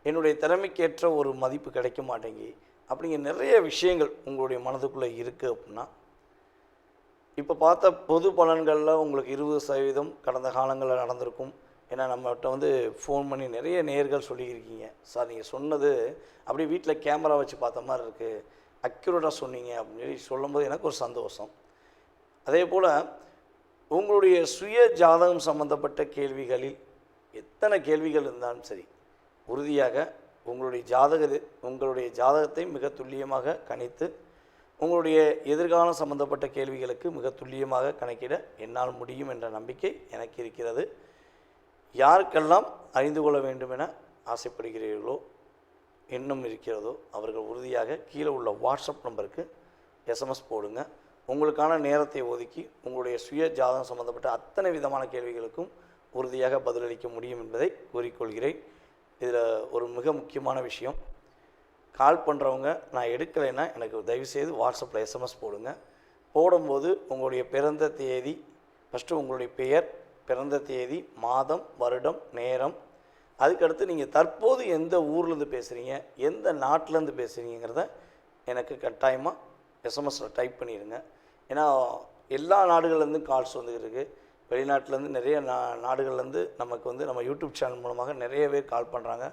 என்னுடைய திறமைக்கேற்ற ஒரு மதிப்பு கிடைக்க மாட்டேங்கி, அப்படிங்கிற நிறைய விஷயங்கள் உங்களுடைய மனதுக்குள்ளே இருக்குது. அப்படின்னா இப்போ பார்த்த பொது பலன்களில் உங்களுக்கு 20% கடந்த காலங்களில் நடந்திருக்கும். ஏன்னா நம்மகிட்ட வந்து ஃபோன் பண்ணி நிறைய நேயர்கள் சொல்லியிருக்கீங்க, சார் நீங்கள் சொன்னது அப்படியே வீட்டில் கேமரா வச்சு பார்த்த மாதிரி இருக்குது, அக்யூரேட்டாக சொன்னீங்க அப்படின்னு சொல்லி சொல்லும்போது எனக்கு ஒரு சந்தோஷம். அதே போல் உங்களுடைய சுய ஜாதகம் சம்பந்தப்பட்ட கேள்விகளில் எத்தனை கேள்விகள் இருந்தாலும் சரி, உறுதியாக உங்களுடைய ஜாதகத்தை மிக துல்லியமாக கணித்து உங்களுடைய எதிர்காலம் சம்பந்தப்பட்ட கேள்விகளுக்கு மிக துல்லியமாக கணக்கிட என்னால் முடியும் என்ற நம்பிக்கை எனக்கு இருக்கிறது. யாருக்கெல்லாம் அறிந்து கொள்ள வேண்டும் என ஆசைப்படுகிறீர்களோ, இன்னும் இருக்கிறதோ, அவர்கள் உறுதியாக கீழே உள்ள வாட்ஸ்அப் நம்பருக்கு எஸ்எம்எஸ் போடுங்க. உங்களுக்கான நேரத்தை ஒதுக்கி உங்களுடைய சுய ஜாதகம் சம்பந்தப்பட்ட அத்தனை விதமான கேள்விகளுக்கும் உறுதியாக பதிலளிக்க முடியும் என்பதை கூறிக்கொள்கிறேன். இதில் ஒரு மிக முக்கியமான விஷயம், கால் பண்ணுறவங்க நான் எடுக்கலைன்னா எனக்கு தயவுசெய்து வாட்ஸ்அப்பில் எஸ்எம்எஸ் போடுங்க. போடும்போது உங்களுடைய பிறந்த தேதி, ஃபஸ்ட்டு உங்களுடைய பெயர், பிறந்த தேதி, மாதம், வருடம், நேரம், அதுக்கடுத்து நீங்கள் தற்போது எந்த ஊர்லேருந்து பேசுகிறீங்க, எந்த நாட்டிலேருந்து பேசுகிறீங்கிறத எனக்கு கட்டாயமாக எஸ்எம்எஸில் டைப் பண்ணிடுங்க. ஏன்னா எல்லா நாடுகள்லேருந்து கால்ஸ் வந்துருக்கு. வெளிநாட்டிலேருந்து நிறைய நாடுகள்லேருந்து நமக்கு வந்து நம்ம யூடியூப் சேனல் மூலமாக நிறைய பேர் கால் பண்ணுறாங்க.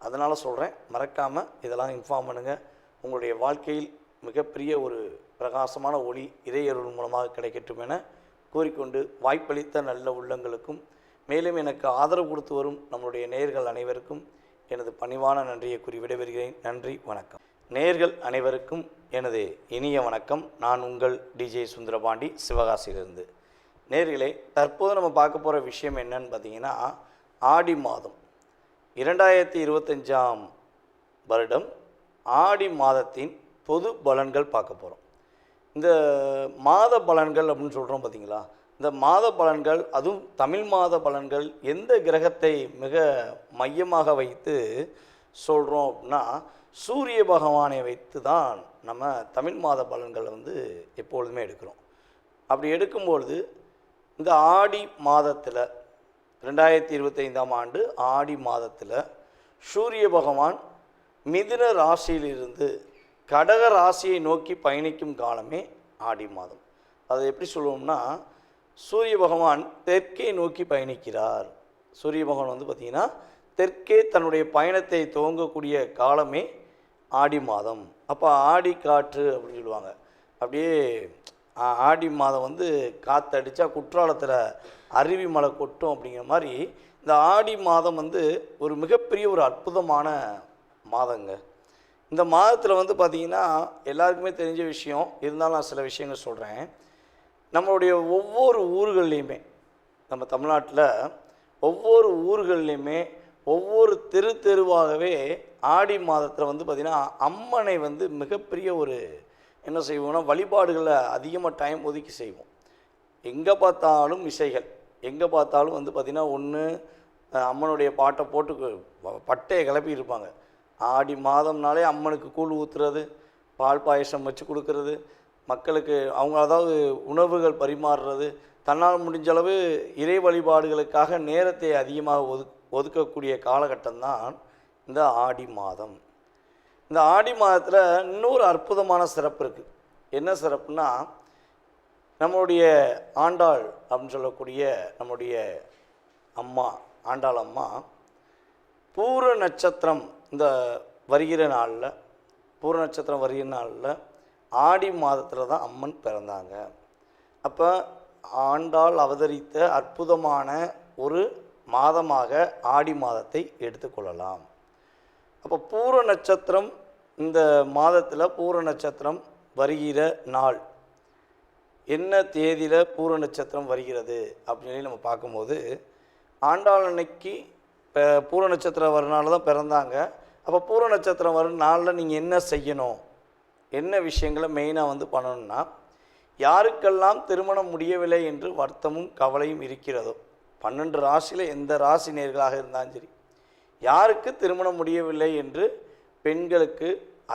அதனால் சொல்கிறேன், மறக்காமல் இதெல்லாம் இன்ஃபார்ம் பண்ணுங்கள். உங்களுடைய வாழ்க்கையில் மிகப்பெரிய ஒரு பிரகாசமான ஒளி இறையருள் மூலமாக கிடைக்கட்டும் என கூறிக்கொண்டு, வாய்ப்பளித்த நல்ல உள்ளங்களுக்கும் மேலும் எனக்கு ஆதரவு கொடுத்து வரும் நம்மளுடைய நேயர்கள் அனைவருக்கும் எனது பணிவான நன்றியை கூறி விடைபெறுகிறேன். நன்றி, வணக்கம். நேயர்கள் அனைவருக்கும் எனது இனிய வணக்கம். நான் உங்கள் டிஜே சுந்தரபாண்டி, சிவகாசியிலிருந்து. நேயர்களே, தற்போது நம்ம பார்க்க போகிற விஷயம் என்னன்னு பார்த்தீங்கன்னா, ஆடி மாதம் 2025ஆம் வருடம் ஆடி மாதத்தின் பொது பலன்கள் பார்க்க போகிறோம். இந்த மாத பலன்கள் அப்படின்னு சொல்கிறோம் பார்த்தீங்களா, இந்த மாத பலன்கள், அதுவும் தமிழ் மாத பலன்கள் எந்த கிரகத்தை மிக மையமாக வைத்து சொல்கிறோம் அப்படின்னா, சூரிய பகவானை வைத்து தான் நம்ம தமிழ் மாத பலன்களை வந்து எப்பொழுதுமே எடுக்கிறோம். அப்படி எடுக்கும்பொழுது இந்த ஆடி மாதத்தில் 2025ஆம் ஆண்டு ஆடி மாதத்தில் சூரிய பகவான் மிதுன ராசியிலிருந்து கடக ராசியை நோக்கி பயணிக்கும் காலமே ஆடி மாதம். அதை எப்படி சொல்லுவோம்னா, சூரிய பகவான் தெற்கே நோக்கி பயணிக்கிறார். சூரிய பகவான் வந்து பார்த்திங்கன்னா தெற்கே தன்னுடைய பயணத்தை துவங்கக்கூடிய காலமே ஆடி மாதம். அப்போ ஆடி காற்று அப்படின்னு சொல்லுவாங்க. அப்படியே ஆடி மாதம் வந்து காற்றடிச்சா குற்றாலத்தில் அருவி மலை கொட்டும் அப்படிங்கிற மாதிரி இந்த ஆடி மாதம் வந்து ஒரு மிகப்பெரிய ஒரு அற்புதமான மாதங்க. இந்த மாதத்தில் வந்து பார்த்திங்கன்னா எல்லாருக்குமே தெரிஞ்ச விஷயம் இருந்தாலும் நான் சில விஷயங்கள் சொல்கிறேன். நம்மளுடைய ஒவ்வொரு ஊர்கள்லேயுமே, நம்ம தமிழ்நாட்டில் ஒவ்வொரு ஊர்கள்லேயுமே ஒவ்வொரு தெருவாகவே ஆடி மாதத்தில் வந்து பார்த்திங்கன்னா அம்மனை வந்து மிகப்பெரிய ஒரு என்ன செய்வோம்னா வழிபாடுகளை அதிகமாக டைம் ஒதுக்கி செய்வோம். எங்கே பார்த்தாலும் இசைகள், எங்கே பார்த்தாலும் வந்து பார்த்திங்கன்னா ஒன்று அம்மனுடைய பாட்டை போட்டு பட்டையை கிளப்பி இருப்பாங்க. ஆடி மாதம்னாலே அம்மனுக்கு கூழ் ஊற்றுறது, பால் பாயசம் வச்சு கொடுக்கறது, மக்களுக்கு அவங்க அதாவது உணவுகள் பரிமாறுறது, தன்னால் முடிஞ்சளவு இறை வழிபாடுகளுக்காக நேரத்தை அதிகமாக ஒதுக்கக்கூடிய காலகட்டம்தான் இந்த ஆடி மாதம். இந்த ஆடி மாதத்தில் இன்னொரு அற்புதமான சிறப்பு இருக்குது. என்ன சிறப்புனா, நம்மளுடைய ஆண்டாள் அப்படின்னு சொல்லக்கூடிய நம்முடைய அம்மா ஆண்டாள் அம்மா பூர நட்சத்திரம் இந்த வருகிற நாளில், பூர நட்சத்திரம் வருகிற நாளில் ஆடி மாதத்தில் தான் அம்மன் பிறந்தாங்க. அப்போ ஆண்டாள் அவதரித்த அற்புதமான ஒரு மாதமாக ஆடி மாதத்தை எடுத்துக்கொள்ளலாம். அப்போ பூர நட்சத்திரம், இந்த மாதத்தில் பூர நட்சத்திரம் வருகிற நாள் என்ன தேதியில் பூர நட்சத்திரம் வருகிறது அப்படின்னு சொல்லி நம்ம பார்க்கும்போது, ஆண்டாள் அன்னைக்கு பூர நட்சத்திரம் வரனால தான் பிறந்தாங்க. அப்போ பூர நட்சத்திரம் வரும் நாளில் நீங்கள் என்ன செய்யணும், என்ன விஷயங்களை மெயினாக வந்து பண்ணணும்னா, யாருக்கெல்லாம் திருமணம் முடியவில்லை என்று வருத்தமும் கவலையும் இருக்கிறதோ, 12 ராசியில் எந்த ராசி நேர்களாக இருந்தாலும் சரி, யாருக்கு திருமணம் முடியவில்லை என்று பெண்களுக்கு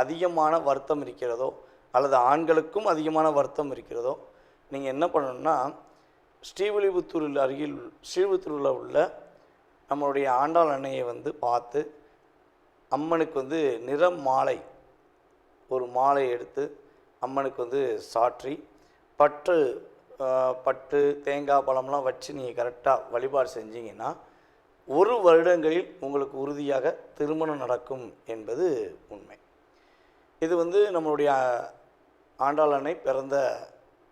அதிகமான வருத்தம் இருக்கிறதோ அல்லது ஆண்களுக்கும் அதிகமான வருத்தம் இருக்கிறதோ, நீங்கள் என்ன பண்ணணும்னா, ஸ்ரீவில்லிபுத்தூரில் அருகில் ஸ்ரீவில்லிபுத்தூரில் உள்ள நம்மளுடைய ஆண்டாள் அன்னையை வந்து பார்த்து அம்மனுக்கு வந்து நிறம் மாலை, ஒரு மாலை எடுத்து அம்மனுக்கு வந்து சாற்றி பட்டு தேங்காய் பழம்லாம் வச்சு நீங்கள் கரெக்டாக வழிபாடு செஞ்சீங்கன்னா 1 வருடங்களில் உங்களுக்கு உறுதியாக திருமணம் நடக்கும் என்பது உண்மை. இது வந்து நம்மளுடைய ஆண்டாள் அன்னை பிறந்த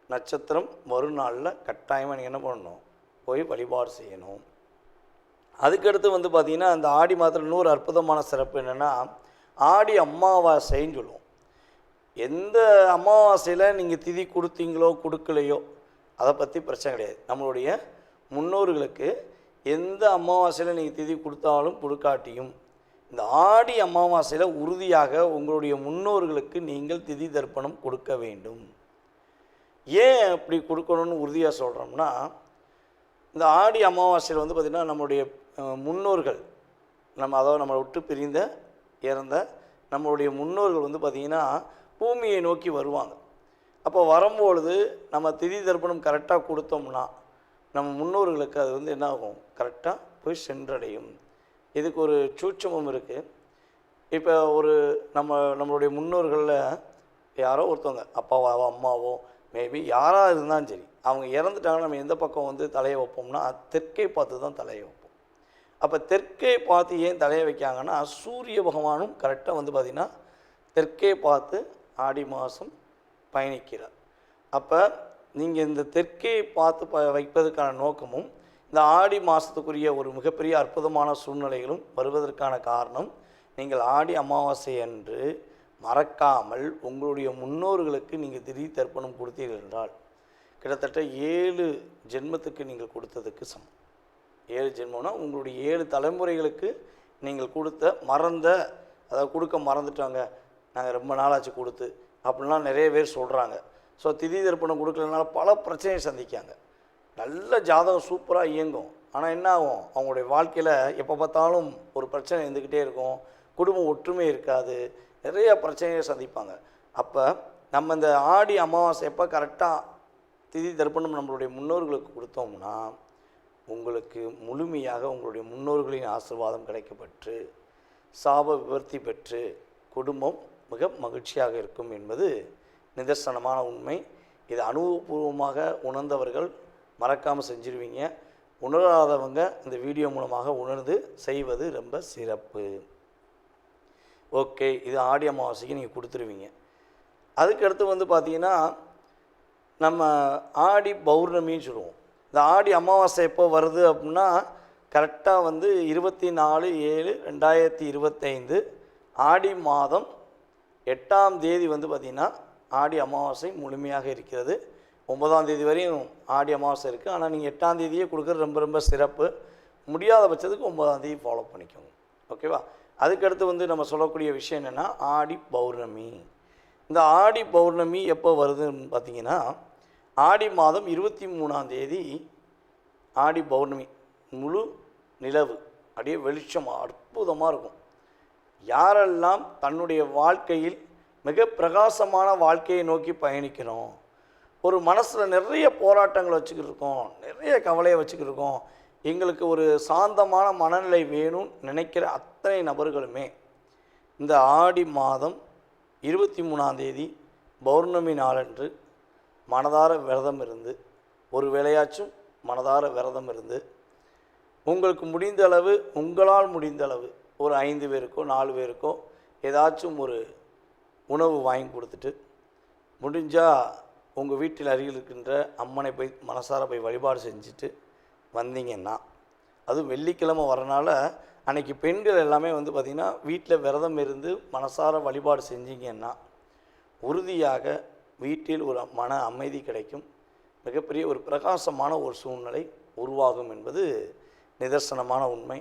நட்சத்திரம் மறுநாளில் கட்டாயமாக நீங்கள் என்ன பண்ணணும், போய் வழிபாடு செய்யணும். அதுக்கடுத்து வந்து பார்த்திங்கன்னா, அந்த ஆடி மாதத்தில் இன்னொரு அற்புதமான சிறப்பு என்னென்னா, ஆடி அமாவாசைன்னு சொல்லுவோம். எந்த அமாவாசையில் நீங்கள் திதி கொடுத்தீங்களோ கொடுக்கலையோ அதை பற்றி பிரச்சனை கிடையாது. நம்மளுடைய முன்னோர்களுக்கு எந்த அமாவாசையில் நீங்கள் திதி கொடுத்தாலும் கொடுக்காட்டியும் இந்த ஆடி அமாவாசையில் உறுதியாக உங்களுடைய முன்னோர்களுக்கு நீங்கள் திதி தர்ப்பணம் கொடுக்க வேண்டும். ஏன் அப்படி கொடுக்கணும்னு உறுதியாக சொல்கிறோம்னா, இந்த ஆடி அமாவாசையில் வந்து பார்த்திங்கன்னா நம்மளுடைய முன்னோர்கள் அதாவது நம்மளை விட்டு பிரிந்த இறந்த நம்மளுடைய முன்னோர்கள் வந்து பார்த்திங்கன்னா பூமியை நோக்கி வருவாங்க. அப்போ வரும்பொழுது நம்ம திதி தர்ப்பணம் கரெக்டாக கொடுத்தோம்னா நம்ம முன்னோர்களுக்கு அது வந்து என்ன ஆகும், கரெக்டாக போய் சென்றடையும். இதுக்கு ஒரு சூட்சமும் இருக்குது. இப்போ நம்மளுடைய முன்னோர்களில் யாரோ ஒருத்தவங்க அப்பாவோ அம்மாவோ மேபி யாராக இருந்தாலும் சரி, அவங்க இறந்துட்டாங்கன்னா நம்ம எந்த பக்கம் வந்து தலையை வைப்போம்னா தெற்கை பார்த்து தான் தலையை வைப்போம். அப்போ தெற்கை பார்த்து ஏன் தலையை வைக்காங்கன்னா, சூரிய பகவானும் கரெக்டாக வந்து பார்த்திங்கன்னா தெற்கே பார்த்து ஆடி மாதம் பயணிக்கிறார். அப்போ நீங்கள் இந்த தெற்கே பார்த்து வைப்பதற்கான நோக்கமும் இந்த ஆடி மாதத்துக்குரிய ஒரு மிகப்பெரிய அற்புதமான சூழ்நிலைகளும் வருவதற்கான காரணம், நீங்கள் ஆடி அமாவாசை அன்று மறக்காமல் உங்களுடைய முன்னோர்களுக்கு நீங்கள் திதி தர்ப்பணம் கொடுத்தீர்கள் என்றால் கிட்டத்தட்ட 7 ஜென்மத்துக்கு நீங்கள் கொடுத்ததுக்கு சமம். 7 ஜென்மம்னா உங்களுடைய 7 தலைமுறைகளுக்கு நீங்கள் அதாவது கொடுக்க மறந்துட்டாங்க, நாங்கள் ரொம்ப நாளாச்சு கொடுத்து அப்படின்லாம் நிறைய பேர் சொல்கிறாங்க. ஸோ திதி தர்ப்பணம் கொடுக்கலனால பல பிரச்சனையை சந்திக்காங்க. நல்ல ஜாதகம் சூப்பராக இயங்கும், ஆனால் என்ன ஆகும், அவங்களுடைய வாழ்க்கையில் எப்போ பார்த்தாலும் ஒரு பிரச்சனை இருந்துக்கிட்டே இருக்கும், குடும்பம் ஒற்றுமை இருக்காது, நிறைய பிரச்சனையை சந்திப்பாங்க. அப்போ நம்ம இந்த ஆடி அமாவாசை எப்போ கரெக்டாக திதி தர்ப்பணம் நம்மளுடைய முன்னோர்களுக்கு கொடுத்தோம்னா உங்களுக்கு முழுமையாக உங்களுடைய முன்னோர்களின் ஆசீர்வாதம் கிடைக்கப்பெற்று சாப விவர்த்தி பெற்று குடும்பம் மிக மகிழ்ச்சியாக இருக்கும் என்பது நிதர்சனமான உண்மை. இது அனுபவபூர்வமாக உணர்ந்தவர்கள் மறக்காமல் செஞ்சிருவீங்க. உணராதவங்க இந்த வீடியோ மூலமாக உணர்ந்து செய்வது ரொம்ப சிறப்பு. ஓகே, இது ஆடி அமாவாசைக்கு நீங்கள் கொடுத்துருவீங்க. அதுக்கடுத்து வந்து பார்த்திங்கன்னா நம்ம ஆடி பௌர்ணமின்னு சொல்லுவோம். இந்த ஆடி அமாவாசை எப்போ வருது அப்படின்னா கரெக்டாக வந்து 24/7/2025 ஆடி மாதம் 8ஆம் தேதி வந்து பார்த்திங்கன்னா ஆடி அமாவாசை முழுமையாக இருக்கிறது. 9ஆம் தேதி வரையும் ஆடி அமாவாசை இருக்குது. ஆனால் நீங்கள் 8ஆம் தேதியே கொடுக்குறது ரொம்ப ரொம்ப சிறப்பு. முடியாத பட்சத்துக்கு 9ஆம் தேதி ஃபாலோ பண்ணிக்கோங்க. ஓகேவா? அதுக்கடுத்து வந்து நம்ம சொல்லக்கூடிய விஷயம் என்னென்னா ஆடி பௌர்ணமி. இந்த ஆடி பௌர்ணமி எப்போ வருதுன்னு பார்த்திங்கன்னா ஆடி மாதம் 23ஆம் தேதி ஆடி பௌர்ணமி. முழு நிலவு அப்படியே வெளிச்சம் அற்புதமாக இருக்கும். யாரெல்லாம் தன்னுடைய வாழ்க்கையில் மிக பிரகாசமான வாழ்க்கையை நோக்கி பயணிக்கணும், ஒரு மனசில் நிறைய போராட்டங்களை வச்சுக்கிட்டு இருக்கோம், நிறைய கவலையை வச்சுக்கிட்டு இருக்கோம், எங்களுக்கு ஒரு சாந்தமான மனநிலை வேணும்னு நினைக்கிற அத்தனை நபர்களுமே இந்த ஆடி மாதம் 23ஆம் தேதி பௌர்ணமி நாளன்று மனதார விரதம் இருந்து, ஒரு வேளையாச்சும் மனதார விரதம் இருந்து, உங்களுக்கு முடிந்த அளவு, உங்களால் முடிந்த அளவு ஒரு 5 பேருக்கோ 4 பேருக்கோ ஏதாச்சும் ஒரு உணவு வாங்கி கொடுத்துட்டு, முடிஞ்சால் உங்கள் வீட்டில் அருகில் இருக்கின்ற அம்மனை போய் மனசார போய் வழிபாடு செஞ்சுட்டு வந்தீங்கன்னா, அதுவும் வெள்ளிக்கிழமை வரனால அன்றைக்கி பெண்கள் எல்லாமே வந்து பார்த்திங்கன்னா வீட்டில் விரதம் இருந்து மனசார வழிபாடு செஞ்சீங்கன்னா உறுதியாக வீட்டில் ஒரு மன அமைதி கிடைக்கும், மிகப்பெரிய ஒரு பிரகாசமான ஒரு சூழ்நிலை உருவாகும் என்பது நிதர்சனமான உண்மை.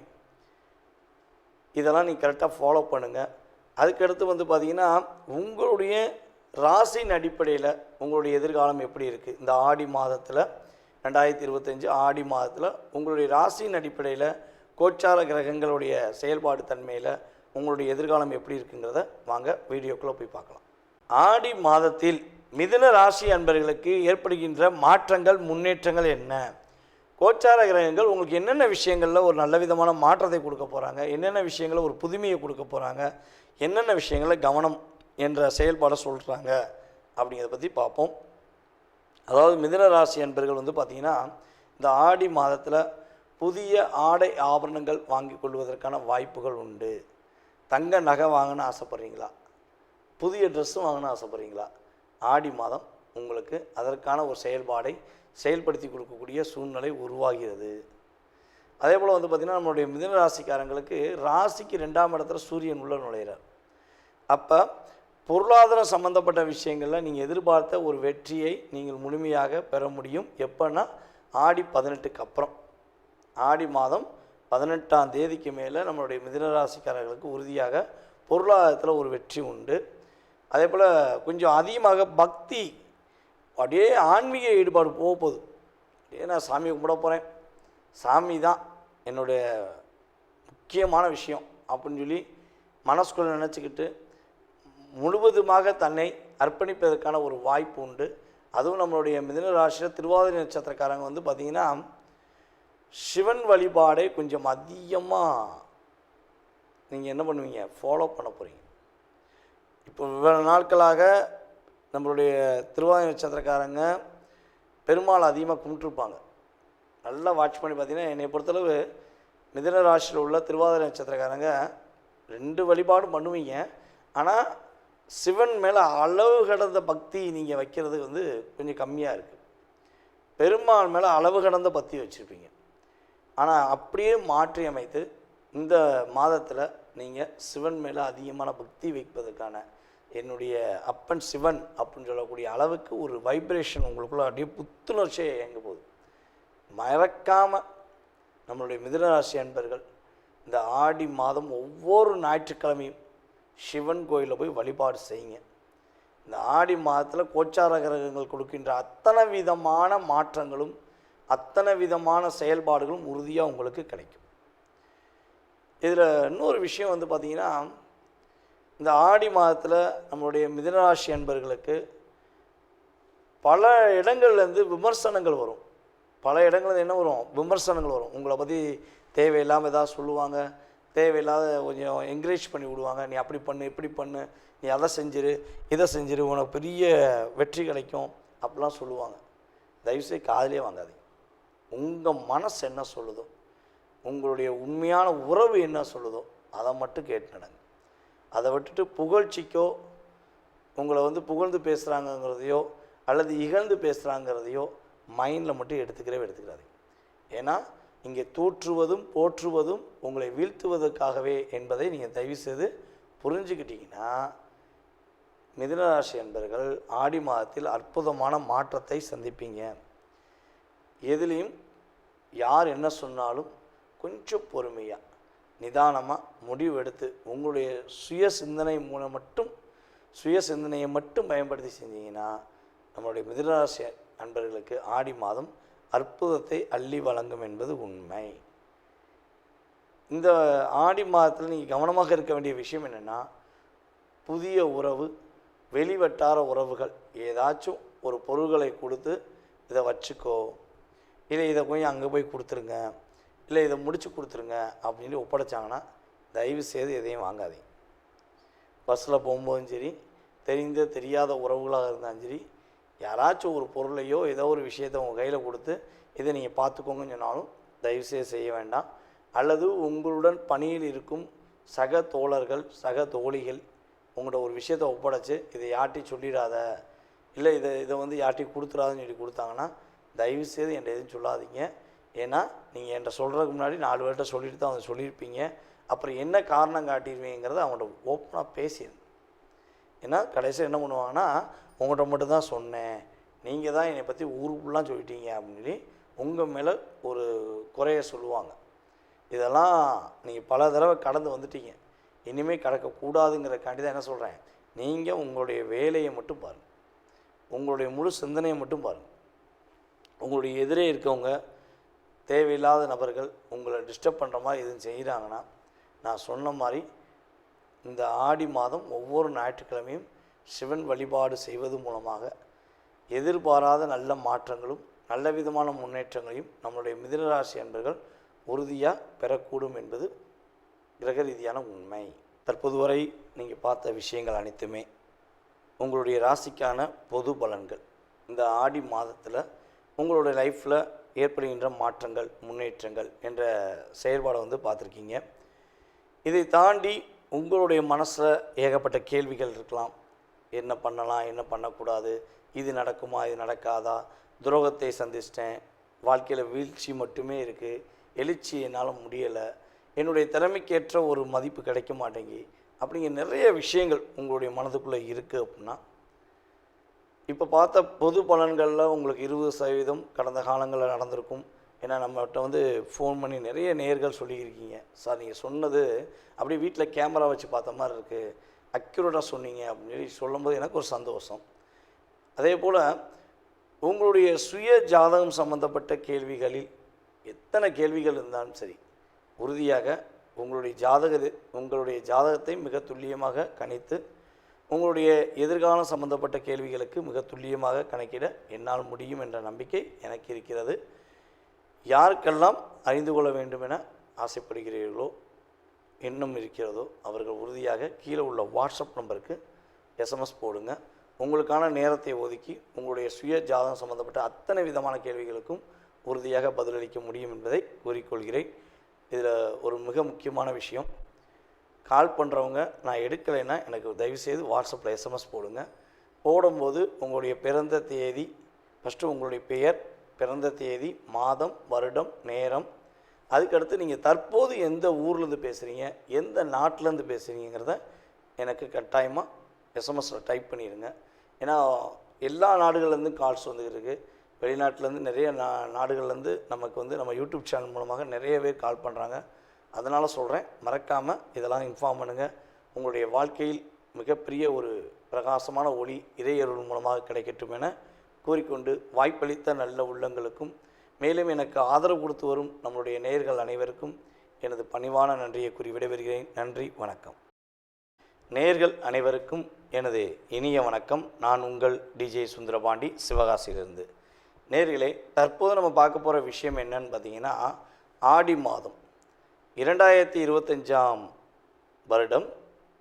இதெல்லாம் நீங்கள் கரெக்டாக ஃபாலோ பண்ணுங்கள். அதுக்கடுத்து வந்து பார்த்திங்கன்னா உங்களுடைய ராசியின் அடிப்படையில் உங்களுடைய எதிர்காலம் எப்படி இருக்குது, இந்த ஆடி மாதத்தில் 2025 ஆடி மாதத்தில் உங்களுடைய ராசியின் அடிப்படையில் கோச்சார கிரகங்களுடைய செயல்பாடு தன்மையில் உங்களுடைய எதிர்காலம் எப்படி இருக்குங்கிறத வாங்க வீடியோக்குள்ளே போய் பார்க்கலாம். ஆடி மாதத்தில் மிதுன ராசி அன்பர்களுக்கு ஏற்படுகின்ற மாற்றங்கள் முன்னேற்றங்கள் என்ன, கோச்சார கிரகங்கள் உங்களுக்கு என்னென்ன விஷயங்களில் ஒரு நல்ல விதமான மாற்றத்தை கொடுக்க போகிறாங்க, என்னென்ன விஷயங்களில் ஒரு புதுமையை கொடுக்க போகிறாங்க, என்னென்ன விஷயங்களில் கவனம் என்ற செயல்பாடை சொல்கிறாங்க அப்படிங்கிறத பற்றி பார்ப்போம். அதாவது மிதுன ராசி அன்பர்கள் வந்து பார்த்திங்கன்னா இந்த ஆடி மாதத்தில் புதிய ஆடை ஆபரணங்கள் வாங்கி கொள்வதற்கான வாய்ப்புகள் உண்டு. தங்க நகை வாங்கணும்னு ஆசைப்பட்றீங்களா, புதிய ட்ரெஸ்ஸும் வாங்கணும்னு ஆசைப்பட்றீங்களா, ஆடி மாதம் உங்களுக்கு அதற்கான ஒரு செயல்பாடை செயல்படுத்தி கொடுக்கக்கூடிய சூழ்நிலை உருவாகிறது. அதே போல் வந்து பார்த்திங்கன்னா நம்மளுடைய மிதுன ராசிக்காரங்களுக்கு ராசிக்கு 2ஆம் இடத்துல சூரியன் உள்ள நுழைகிறார். அப்போ பொருளாதாரம் சம்மந்தப்பட்ட விஷயங்களில் நீங்கள் எதிர்பார்த்த ஒரு வெற்றியை நீங்கள் முழுமையாக பெற முடியும். எப்போன்னா ஆடி 18க்கு அப்புறம், ஆடி மாதம் 18ஆம் தேதிக்கு மேலே நம்மளுடைய மிதுன ராசிக்காரர்களுக்கு உறுதியாக பொருளாதாரத்தில் ஒரு வெற்றி உண்டு. அதே போல் கொஞ்சம் அதிகமாக பக்தி, அப்படியே ஆன்மீக ஈடுபாடு போகுது. அப்படியே நான் சாமி கும்பிட போகிறேன், சாமி தான் என்னுடைய முக்கியமான விஷயம் அப்படின்னு சொல்லி மனசுக்குள்ளே நினச்சிக்கிட்டு முழுவதுமாக தன்னை அர்ப்பணிப்பதற்கான ஒரு வாய்ப்பு உண்டு. அதுவும் நம்மளுடைய மிதுன ராசியில் திருவாதிரை நட்சத்திரக்காரங்க வந்து பார்த்திங்கன்னா சிவன் வழிபாடை கொஞ்சம் அதிகமாக நீங்கள் என்ன பண்ணுவீங்க, ஃபாலோ பண்ண போகிறீங்க. இப்போ இவ்வளவு நாட்களாக நம்மளுடைய திருவாதிரை நட்சத்திரக்காரங்க பெருமாள் அதிகமாக கும்பிட்டுருப்பாங்க. நல்லா வாட்ச் பண்ணி பார்த்தீங்கன்னா என்னை பொறுத்தளவு மிதுன ராசியில் உள்ள திருவாதிரை நட்சத்திரக்காரங்க 2 வழிபாடும் பண்ணுவீங்க. ஆனால் சிவன் மேலே அளவு கடந்த பக்தி நீங்கள் வைக்கிறது வந்து கொஞ்சம் கம்மியாக இருக்குது. பெருமாள் மேலே அளவு கடந்த பக்தி வச்சுருப்பீங்க. ஆனால் அப்படியே மாற்றி அமைத்து இந்த மாதத்தில் நீங்கள் சிவன் மேலே அதிகமான பக்தி வைப்பதற்கான என்னுடைய அப்பன் சிவன் அப்படின்னு சொல்லக்கூடிய அளவுக்கு ஒரு வைப்ரேஷன் உங்களுக்குள்ள அப்படியே புத்துணர்ச்சியை இயங்க போகுது. மறக்காமல் நம்மளுடைய மிதுனராசி அன்பர்கள் இந்த ஆடி மாதம் ஒவ்வொரு ஞாயிற்றுக்கிழமையும் சிவன் கோயிலில் போய் வழிபாடு செய்யுங்க. இந்த ஆடி மாதத்தில் கோச்சார கிரகங்கள் கொடுக்கின்ற அத்தனை விதமான மாற்றங்களும் அத்தனை விதமான செயல்பாடுகளும் உறுதியாக உங்களுக்கு கிடைக்கும். இதில் இன்னொரு விஷயம் வந்து பார்த்திங்கன்னா இந்த ஆடி மாதத்தில் நம்மளுடைய மிதுனராசி அன்பர்களுக்கு பல இடங்கள்லேருந்து விமர்சனங்கள் வரும். பல இடங்கள்ல என்ன வரும், விமர்சனங்கள் வரும். உங்களை பற்றி தேவையில்லாமல் ஏதாவது சொல்லுவாங்க, தேவையில்லாத கொஞ்சம் என்கரேஜ் பண்ணி விடுவாங்க. நீ அப்படி பண்ணு, இப்படி பண்ணு, நீ அதை செஞ்சிரு, இதை செஞ்சிரு, உனக்கு பெரிய வெற்றி கிடைக்கும் அப்படிலாம் சொல்லுவாங்க. தயவுசெய்து காதிலே வாங்காதீங்க. உங்கள் மனசு என்ன சொல்லுதோ, உங்களுடைய உண்மையான உறவு என்ன சொல்லுதோ அதை மட்டும் கேட்டு நடங்க. அதை விட்டுட்டு புகழ்ச்சிக்கோ உங்களை வந்து புகழ்ந்து பேசுகிறாங்கங்கிறதையோ அல்லது இகழ்ந்து பேசுகிறாங்கிறதையோ மைண்டில் மட்டும் எடுத்துக்கிறாதீங்க. ஏன்னா இங்கே தூற்றுவதும் போற்றுவதும் உங்களை வீழ்த்துவதற்காகவே என்பதை நீங்கள் தயவுசெய்து புரிஞ்சுக்கிட்டீங்கன்னா மிதுனராசி என்பர்கள் ஆடி மாதத்தில் அற்புதமான மாற்றத்தை சந்திப்பீங்க. எதுலேயும் யார் என்ன சொன்னாலும் கொஞ்சம் பொறுமையாக நிதானமாக முடிவெடுத்து உங்களுடைய சுய சிந்தனையை மட்டும் பயன்படுத்தி செஞ்சீங்கன்னா நம்மளுடைய மிதுனராசி அன்பர்களுக்கு ஆடி மாதம் அற்புதத்தை அள்ளி வழங்கும் என்பது உண்மை. இந்த ஆடி மாதத்தில் நீங்கள் கவனமாக இருக்க வேண்டிய விஷயம் என்னென்னா, புதிய உறவு, வெளிவட்டார உறவுகள் ஏதாச்சும் ஒரு பொருள்களை கொடுத்து இதை வச்சுக்கோ, இல்லை இதை போய் அங்கே போய் கொடுத்துருங்க, இல்லை இதை முடித்து கொடுத்துருங்க அப்படின்னு ஒப்படைச்சாங்கன்னா தயவு செய்து எதையும் வாங்காதீங்க. பஸ்ஸில் போகும்போதும் சரி, தெரியாத உறவுகளாக இருந்தாலும் சரி, யாராச்சும் ஒரு பொருளையோ ஏதோ ஒரு விஷயத்தை உங்கள் கையில் கொடுத்து இதை நீங்கள் பார்த்துக்கோங்கன்னு சொன்னாலும் தயவுசெய்து செய்ய வேண்டாம். அல்லது உங்களுடன் பணியில் இருக்கும் சக தோழர்கள், சக தோழிகள் உங்கள்கிட்ட ஒரு விஷயத்தை ஒப்படைச்சு இதை யார்ட்டையும் சொல்லிடாத, இல்லை இதை வந்து யார்ட்டையும் கொடுத்துடாதுன்னு சொல்லி கொடுத்தாங்கன்னா தயவுசெய்து என்கிட்ட எதுவும் சொல்லாதீங்க. ஏன்னா நீங்கள் என்கிட்ட சொல்கிறதுக்கு முன்னாடி 4 பேர்கிட்ட சொல்லிட்டு தான் அவங்க சொல்லியிருப்பீங்க. அப்புறம் என்ன காரணம் காட்டிடுவீங்கிறத அவங்கள்ட்ட ஓப்பனாக பேசிடுங்க. ஏன்னா கடைசியாக என்ன பண்ணுவாங்கன்னா, உங்கள்கிட்ட மட்டும் தான் சொன்னேன், நீங்கள் தான் என்னை பற்றி ஊருக்குலாம் சொல்லிட்டீங்க அப்படின்னு சொல்லி உங்கள் மேலே ஒரு குறைய சொல்லுவாங்க. இதெல்லாம் நீங்கள் பல தடவை கடந்து வந்துட்டீங்க. இனிமேல் கடக்கக்கூடாதுங்கிறக்காண்டி தான் என்ன சொல்கிறேன், நீங்கள் உங்களுடைய வேலையை மட்டும் பாருங்கள், உங்களுடைய முழு சிந்தனையை மட்டும் பாருங்கள். உங்களுடைய எதிரே இருக்கவங்க தேவையில்லாத நபர்கள் உங்களை டிஸ்டர்ப் பண்ணுற மாதிரி எதுவும் செய்கிறாங்கன்னா, நான் சொன்ன மாதிரி இந்த ஆடி மாதம் ஒவ்வொரு ஞாயிற்றுக்கிழமையும் சிவன் வழிபாடு செய்வது மூலமாக எதிர்பாராத நல்ல மாற்றங்களும் நல்ல விதமான முன்னேற்றங்களையும் நம்மளுடைய மிதுனராசி அன்பர்கள் உறுதியாக பெறக்கூடும் என்பது கிரக ரீதியான உண்மை. தற்போது வரை நீங்கள் பார்த்த விஷயங்கள் அனைத்துமே உங்களுடைய ராசிக்கான பொது பலன்கள். இந்த ஆடி மாதத்தில் உங்களுடைய லைஃப்பில் ஏற்படுகின்ற மாற்றங்கள் முன்னேற்றங்கள் என்ற செயல்பாடை பார்த்துருக்கீங்க. இதை தாண்டி உங்களுடைய மனசில் ஏகப்பட்ட கேள்விகள் இருக்கலாம். என்ன பண்ணலாம், என்ன பண்ணக்கூடாது, இது நடக்குமா, இது நடக்காதா, துரோகத்தை சந்திச்சிட்டேன், வாழ்க்கையில் வீழ்ச்சி மட்டுமே இருக்குது, எழுச்சி என்னால் முடியலை, என்னுடைய திறமைக்கேற்ற ஒரு மதிப்பு கிடைக்க மாட்டேங்கி, அப்படிங்கிற நிறைய விஷயங்கள் உங்களுடைய மனதுக்குள்ளே இருக்குது. அப்படின்னா இப்போ பார்த்த பொது பலன்களில் உங்களுக்கு 20% கடந்த காலங்களில் நடந்திருக்கும். ஏன்னா நம்மகிட்ட ஃபோன் பண்ணி நிறைய நேயர்கள் சொல்லியிருக்கீங்க, சார் நீங்கள் சொன்னது அப்படியே வீட்டில் கேமரா வச்சு பார்த்த மாதிரி இருக்குது, அக்யூரேட்டாக சொன்னீங்க அப்படின்னு சொல்லி சொல்லும்போது எனக்கு ஒரு சந்தோஷம். அதே போல் உங்களுடைய சுய ஜாதகம் சம்பந்தப்பட்ட கேள்விகளில் எத்தனை கேள்விகள் இருந்தாலும் சரி, உறுதியாக உங்களுடைய ஜாதகத்தை மிக துல்லியமாக கணித்து உங்களுடைய எதிர்காலம் சம்பந்தப்பட்ட கேள்விகளுக்கு மிக துல்லியமாக கணக்கிட என்னால் முடியும் என்ற நம்பிக்கை எனக்கு இருக்கிறது. யாருக்கெல்லாம் அறிந்து கொள்ள வேண்டும் என ஆசைப்படுகிறீர்களோ, எண்ணம் இருக்கிறதோ, அவர்கள் உறுதியாக கீழே உள்ள வாட்ஸ்அப் நம்பருக்கு எஸ்எம்எஸ் போடுங்க. உங்களுக்கான நேரத்தை ஒதுக்கி உங்களுடைய சுய ஜாதகம் சம்பந்தப்பட்ட அத்தனை விதமான கேள்விகளுக்கும் உறுதியாக பதிலளிக்க முடியும் என்பதை கூறிக்கொள்கிறேன். இதில் ஒரு மிக முக்கியமான விஷயம், கால் பண்ணுறவங்க நான் எடுக்கலைன்னா எனக்கு தயவுசெய்து வாட்ஸ்அப்பில் எஸ்எம்எஸ் போடுங்க. போடும்போது உங்களுடைய பிறந்த தேதி, ஃபஸ்ட்டு உங்களுடைய பெயர், பிறந்த தேதி, மாதம், வருடம், நேரம், அதுக்கடுத்து நீங்கள் தற்போது எந்த ஊர்லேருந்து பேசுகிறீங்க, எந்த நாட்டிலேருந்து பேசுகிறீங்கிறத எனக்கு கட்டாயமாக எஸ்எம்எஸில் டைப் பண்ணிடுங்க. ஏன்னா எல்லா நாடுகள்லேருந்து கால்ஸ் வந்துருக்கு, வெளிநாட்டிலேருந்து நிறைய நாடுகள்லேருந்து நமக்கு நம்ம யூடியூப் சேனல் மூலமாக நிறைய பேர் கால் பண்ணுறாங்க. அதனால் சொல்கிறேன், மறக்காமல் இதெல்லாம் இன்ஃபார்ம் பண்ணுங்கள். உங்களுடைய வாழ்க்கையில் மிகப்பெரிய ஒரு பிரகாசமான ஒளி இறையருள் மூலமாக கிடைக்கட்டும் என கூறிக்கொண்டு, வாய்ப்பளித்த நல்ல உள்ளங்களுக்கும் மேலும் எனக்கு ஆதரவு கொடுத்து வரும் நம்மளுடைய நேயர்கள் அனைவருக்கும் எனது பணிவான நன்றியை கூறி விடைபெறுகிறேன். நன்றி, வணக்கம். நேயர்கள் அனைவருக்கும் எனது இனிய வணக்கம். நான் உங்கள் டிஜே சுந்தரபாண்டி, சிவகாசியிலிருந்து. நேயர்களே, தற்போது நம்ம பார்க்க போகிற விஷயம் என்னன்னு பார்த்தீங்கன்னா, ஆடி மாதம் 2025ஆம் வருடம்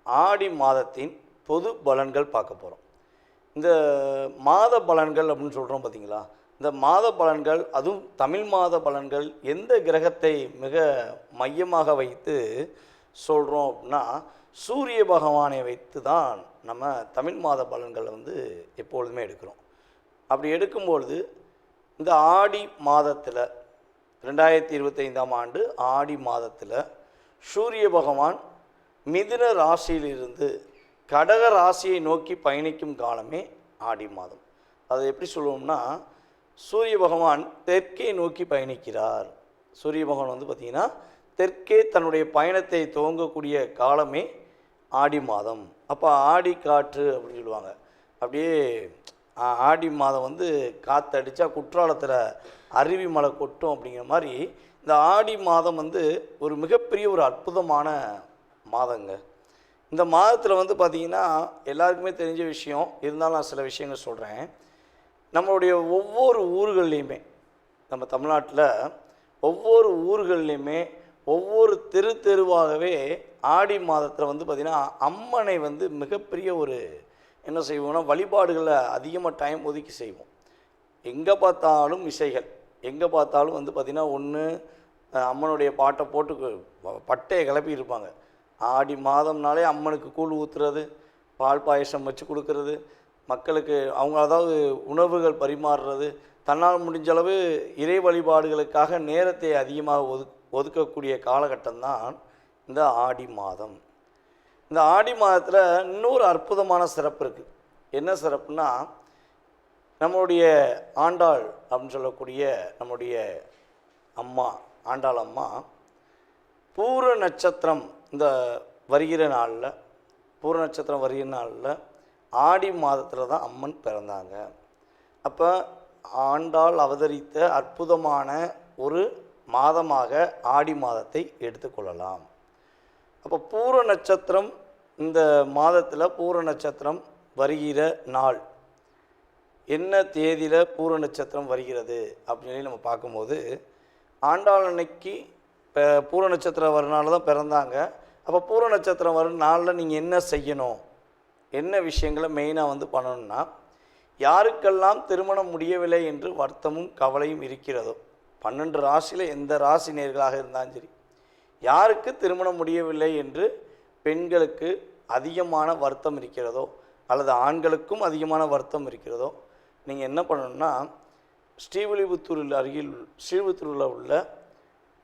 ஆடி மாதத்தின் பொது பலன்கள் பார்க்க போகிறோம். இந்த மாத பலன்கள் அப்படின்னு சொல்கிறோம் பார்த்தீங்களா, இந்த மாத பலன்கள், அதுவும் தமிழ் மாத பலன்கள் எந்த கிரகத்தை மிக மையமாக வைத்து சொல்கிறோம் அப்படின்னா, சூரிய பகவானை வைத்து தான் நம்ம தமிழ் மாத பலன்களை எப்பொழுதுமே எடுக்கிறோம். அப்படி எடுக்கும்பொழுது இந்த ஆடி மாதத்தில் 2025ஆம் ஆண்டு ஆடி மாதத்தில் சூரிய பகவான் மிதுன ராசியிலிருந்து கடக ராசியை நோக்கி பயணிக்கும் காலமே ஆடி மாதம். அது எப்படி சொல்லுவோம்னா, சூரிய பகவான் தெற்கே நோக்கி பயணிக்கிறார். சூரிய பகவான் பார்த்திங்கன்னா தெற்கே தன்னுடைய பயணத்தை துவங்கக்கூடிய காலமே ஆடி மாதம். அப்போ ஆடி காற்று அப்படின்னு சொல்லுவாங்க. அப்படியே ஆடி மாதம் காற்றடிச்சா குற்றாலத்தில் அருவி மலை கொட்டும் அப்படிங்கிற மாதிரி இந்த ஆடி மாதம் ஒரு மிகப்பெரிய ஒரு அற்புதமான மாதங்க. இந்த மாதத்தில் பார்த்திங்கன்னா எல்லாருக்குமே தெரிஞ்ச விஷயம் இருந்தாலும் நான் சில விஷயங்கள் சொல்கிறேன். நம்மளுடைய ஒவ்வொரு ஊர்கள்லேயுமே, நம்ம தமிழ்நாட்டில் ஒவ்வொரு ஊர்கள்லேயுமே ஒவ்வொரு தெருவாகவே ஆடி மாதத்தில் பார்த்திங்கன்னா அம்மனை மிகப்பெரிய ஒரு என்ன செய்வோம்னா வழிபாடுகளை அதிகமாக டைம் ஒதுக்கி செய்வோம். எங்கே பார்த்தாலும் இசைகள், எங்கே பார்த்தாலும் பார்த்திங்கன்னா ஒன்று அம்மனுடைய பாட்டை போட்டு பட்டையை கிளப்பி இருப்பாங்க. ஆடி மாதம்னாலே அம்மனுக்கு கூழ் ஊற்றுறது, பால் பாயசம் வச்சு கொடுக்கறது, மக்களுக்கு அவங்க அதாவது உணவுகள் பரிமாறுறது, தன்னால் முடிஞ்சளவு இறை வழிபாடுகளுக்காக நேரத்தை அதிகமாக ஒதுக்கக்கூடிய காலகட்டம்தான் இந்த ஆடி மாதம். இந்த ஆடி மாதத்தில் இன்னொரு அற்புதமான சிறப்பு இருக்குது. என்ன சிறப்புனா, நம்மளுடைய ஆண்டாள் அப்படின்னு சொல்லக்கூடிய நம்முடைய அம்மா, ஆண்டாள் அம்மா பூர நட்சத்திரம் இந்த வருகிற நாளில், பூர நட்சத்திரம் வருகிற நாளில் ஆடி மாதத்தில் தான் அம்மன் பிறந்தாங்க. அப்போ ஆண்டாள் அவதரித்த அற்புதமான ஒரு மாதமாக ஆடி மாதத்தை எடுத்துக்கொள்ளலாம். அப்போ பூர நட்சத்திரம் இந்த மாதத்தில் பூர நட்சத்திரம் வருகிற நாள் என்ன தேதியில் பூர நட்சத்திரம் வருகிறது அப்படின்னு சொல்லி நம்ம பார்க்கும்போது, ஆண்டாள் அன்னைக்கு இப்போ பூர நட்சத்திரம் வர நாள் தான் பிறந்தாங்க. அப்போ பூர நட்சத்திரம் வரும் நாளில் நீங்கள் என்ன செய்யணும், என்ன விஷயங்களை மெயினாக வந்து பண்ணணும்னா, யாருக்கெல்லாம் திருமணம் முடியவில்லை என்று வருத்தமும் கவலையும் இருக்கிறதோ, 12 ராசியில் எந்த ராசி நேர்களாக இருந்தாலும் சரி, யாருக்கு திருமணம் முடியவில்லை என்று பெண்களுக்கு அதிகமான வருத்தம் இருக்கிறதோ அல்லது ஆண்களுக்கும் அதிகமான வருத்தம் இருக்கிறதோ, நீங்கள் என்ன பண்ணணும்னா, ஸ்ரீவில்லிபுத்தூரில் அருகில் ஸ்ரீவில்லிபுத்தூரில் உள்ள